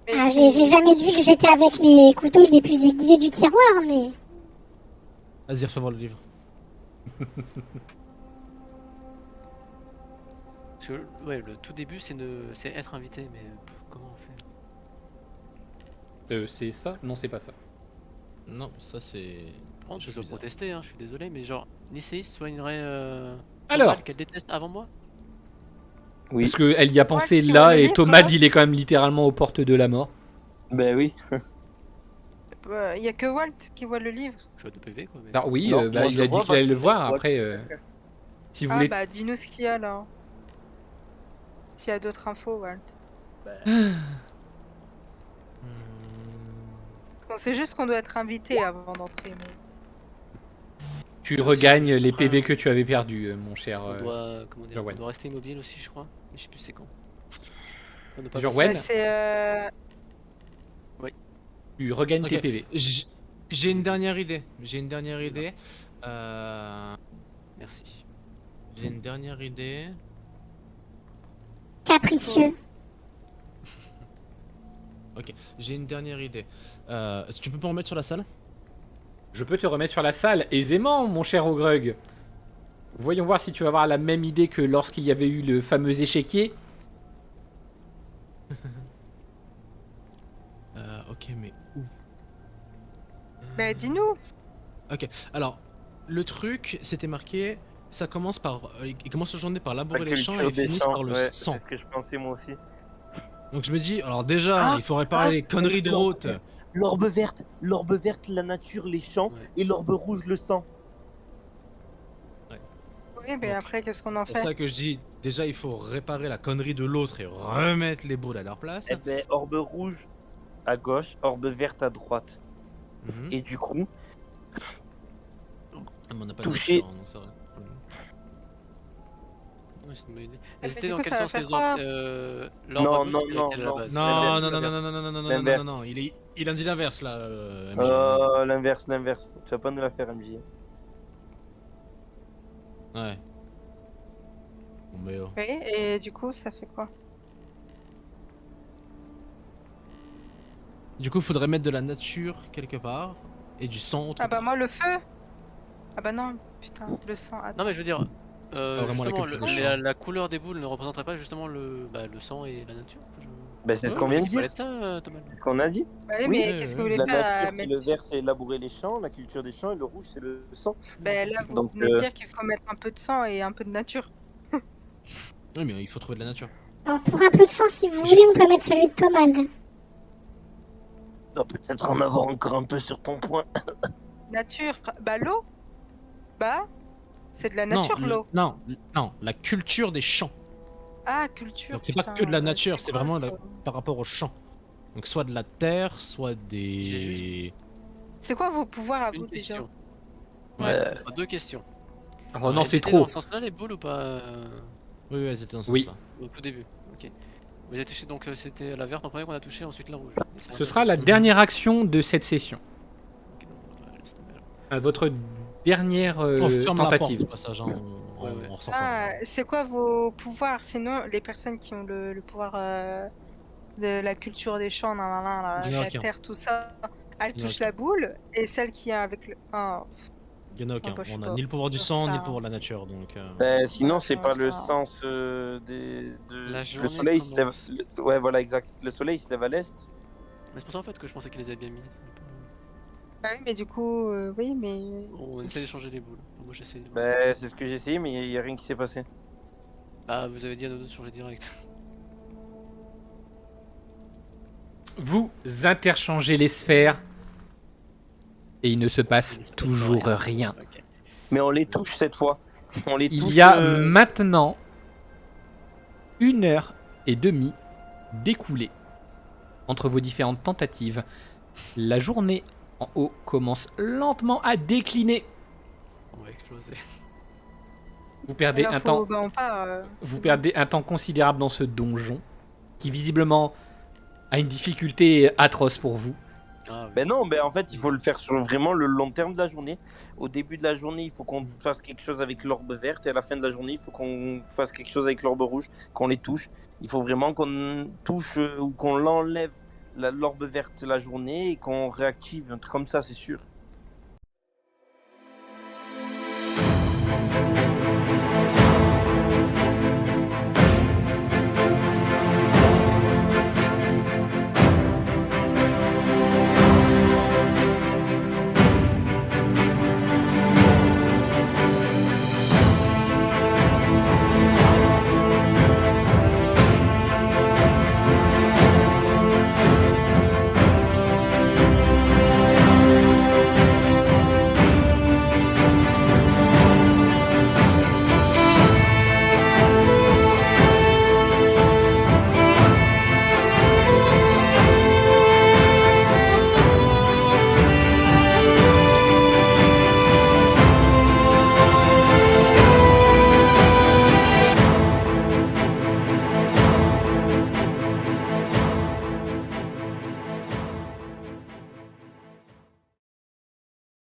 mais Ah, si- j'ai jamais dit que j'étais avec les couteaux les plus aiguisés du tiroir, mais... Vas-y, refais voir le livre. Parce que, ouais, le tout début c'est être invité, mais comment on fait? C'est ça? Non, c'est pas ça. Non, ça c'est. Par contre, je Chose dois bizarre. protester, hein, je suis désolé, mais genre, Nicéis soignerait Alors. Tomald qu'elle déteste avant moi? Oui, Parce qu'elle y a pensé tu là vois le et livre, Tomald là il est quand même littéralement aux portes de la mort. ben oui. Il y a que Walt qui voit le livre. Je suis à 2 PV quoi, mais. Alors oui, Non, moi, il je a le dit vois qu'il allait parce le que voir. je vois Après, si vous Ah voulez. bah dis-nous ce qu'il y a là. S'il y a d'autres infos, Walt. On sait juste qu'on doit être invité avant d'entrer. Mais... Tu regagnes les PV que tu avais perdus, mon cher. On doit, comment dire, on Jorwen. doit rester immobile aussi, je crois. Mais je sais plus c'est quand. On ne pas Jorwen. Bah, c'est Tu regagnes tes Ok. PV. J'ai une dernière idée. J'ai une dernière idée. Capricieux. Ok, j'ai une dernière idée. Est-ce que tu peux me remettre sur la salle? Je peux te remettre sur la salle aisément, mon cher Ogrug. Voyons voir si tu vas avoir la même idée que lorsqu'il y avait eu le fameux échiquier. Ok, mais où? Bah dis-nous. Ok, alors, le truc, c'était marqué, ça commence par... il commence la journée par labourer les champs et finissent par le sang. C'est ce que je pensais moi aussi. Donc je me dis, alors déjà, il faut réparer les conneries de route. L'orbe verte, la nature, les champs, Ouais. et l'orbe rouge, le sang. Oui, mais Donc, après, qu'est-ce qu'on en C'est pour fait? ça que je dis, déjà, il faut réparer la connerie de l'autre et remettre les boules à leur place. Eh ben, orbe rouge à gauche, orbe verte à droite. Mhm. Et du coup, Ah, mais on n'a pas toucher- de nature, hein, donc ça va. Ouais, c'est une bonne idée. mais Elles étaient du dans coup, quel ça va sens faire les quoi? autres Non, l'orbe non, rouge, non, elle est à la non. base. Non, L'inverse, non, non, non, non, non, non, non, non, non, L'inverse. non, il a dit l'inverse là. MJ. l'inverse. Tu vas pas nous la faire, MJ. Ouais. Bon, mais oh. Oui, et du coup, ça fait quoi? Du coup, il faudrait mettre de la nature quelque part et du sang autre Ah bah part. moi, le feu. Ah bah non, putain, le sang. Non mais je veux dire, pas vraiment la justement, culture des la, champs. la couleur des boules ne représenterait pas justement le sang et la nature? Ben, c'est ce Ouais, qu'on vient de C'est pas dire. ça, Thomas. C'est ce qu'on a dit. Bah oui, Oui, mais ouais, qu'est-ce que ouais. vous voulez La faire à nature, c'est mettre... le vert, c'est labourer les champs. La culture des champs, et le rouge, c'est le sang. Bah là, vous Donc, venez de dire qu'il faut mettre un peu de sang et un peu de nature. Oui, mais il faut trouver de la nature. Alors, pour un peu de sang, si vous voulez, on peut mettre celui de Tomald. On peut peut-être en avoir encore un peu sur ton point. Nature, bah l'eau. Bah, c'est de la nature, l'eau. Non, la culture des champs. Ah, culture. Donc c'est pas putain, que de la bah, nature, c'est quoi, vraiment ça par rapport aux champs. Donc soit de la terre, soit J'ai des... C'est quoi vos pouvoirs à vous Une déjà? question. Ouais. Enfin, deux questions. Oh non, Elles c'est étaient trop. dans ce sens-là les boules ou pas Oui, ouais, c'était dans ce Oui. sens-là. au tout début? Ok. Vous avez touché donc c'était la verte en premier qu'on a touché, ensuite la rouge. Et ça, Ce sera la dernière action de cette session. Ok, donc, on va laisser tomber, alors. Votre dernière On ferme tentative. la porte, au passage, hein, on Ouais, ouais. ressort Ah, pas. c'est quoi vos pouvoirs? Sinon, les personnes qui ont le pouvoir de la culture des champs, Il y en a la aucun. terre, tout ça, elle Il y en a touche aucun. la boule, et celle qui est avec le... Oh, Il y en a aucun. bah, je sais On a pas. ni le pouvoir du J'en sang, sais ni le rien. pouvoir de la nature, donc... Sinon, c'est Ouais, pas le ça- sens La le journée soleil se lève. commence. Ouais, voilà, exact. Le soleil se lève à l'est. Mais c'est pour ça en fait que je pensais qu'ils les avaient bien mis. Ah oui, mais du coup, oui, mais... On essaie d'échanger les boules. Moi j'essaie. C'est ce que j'ai essayé, mais il y a rien qui s'est passé. Bah vous avez dit à Nono de changer direct. Vous interchangez les sphères et il ne se passe Il se passe toujours rien. rien. Ok. Mais on les touche cette fois. On les touche. Il y a maintenant 1h30 d'écoulée entre vos différentes tentatives. La journée en haut commence lentement à décliner. On va exploser. Vous perdez Alors, un temps. bah, on part, Vous c'est perdez un temps considérable dans ce donjon qui visiblement a une difficulté atroce pour vous. Ah, oui. Ben non, en fait, il faut le faire sur vraiment le long terme de la journée. Au début de la journée, il faut qu'on fasse quelque chose avec l'orbe verte, et à la fin de la journée, il faut qu'on fasse quelque chose avec l'orbe rouge, qu'on les touche. Il faut vraiment qu'on touche ou qu'on l'enlève l'orbe verte la journée et qu'on réactive un truc comme ça, c'est sûr.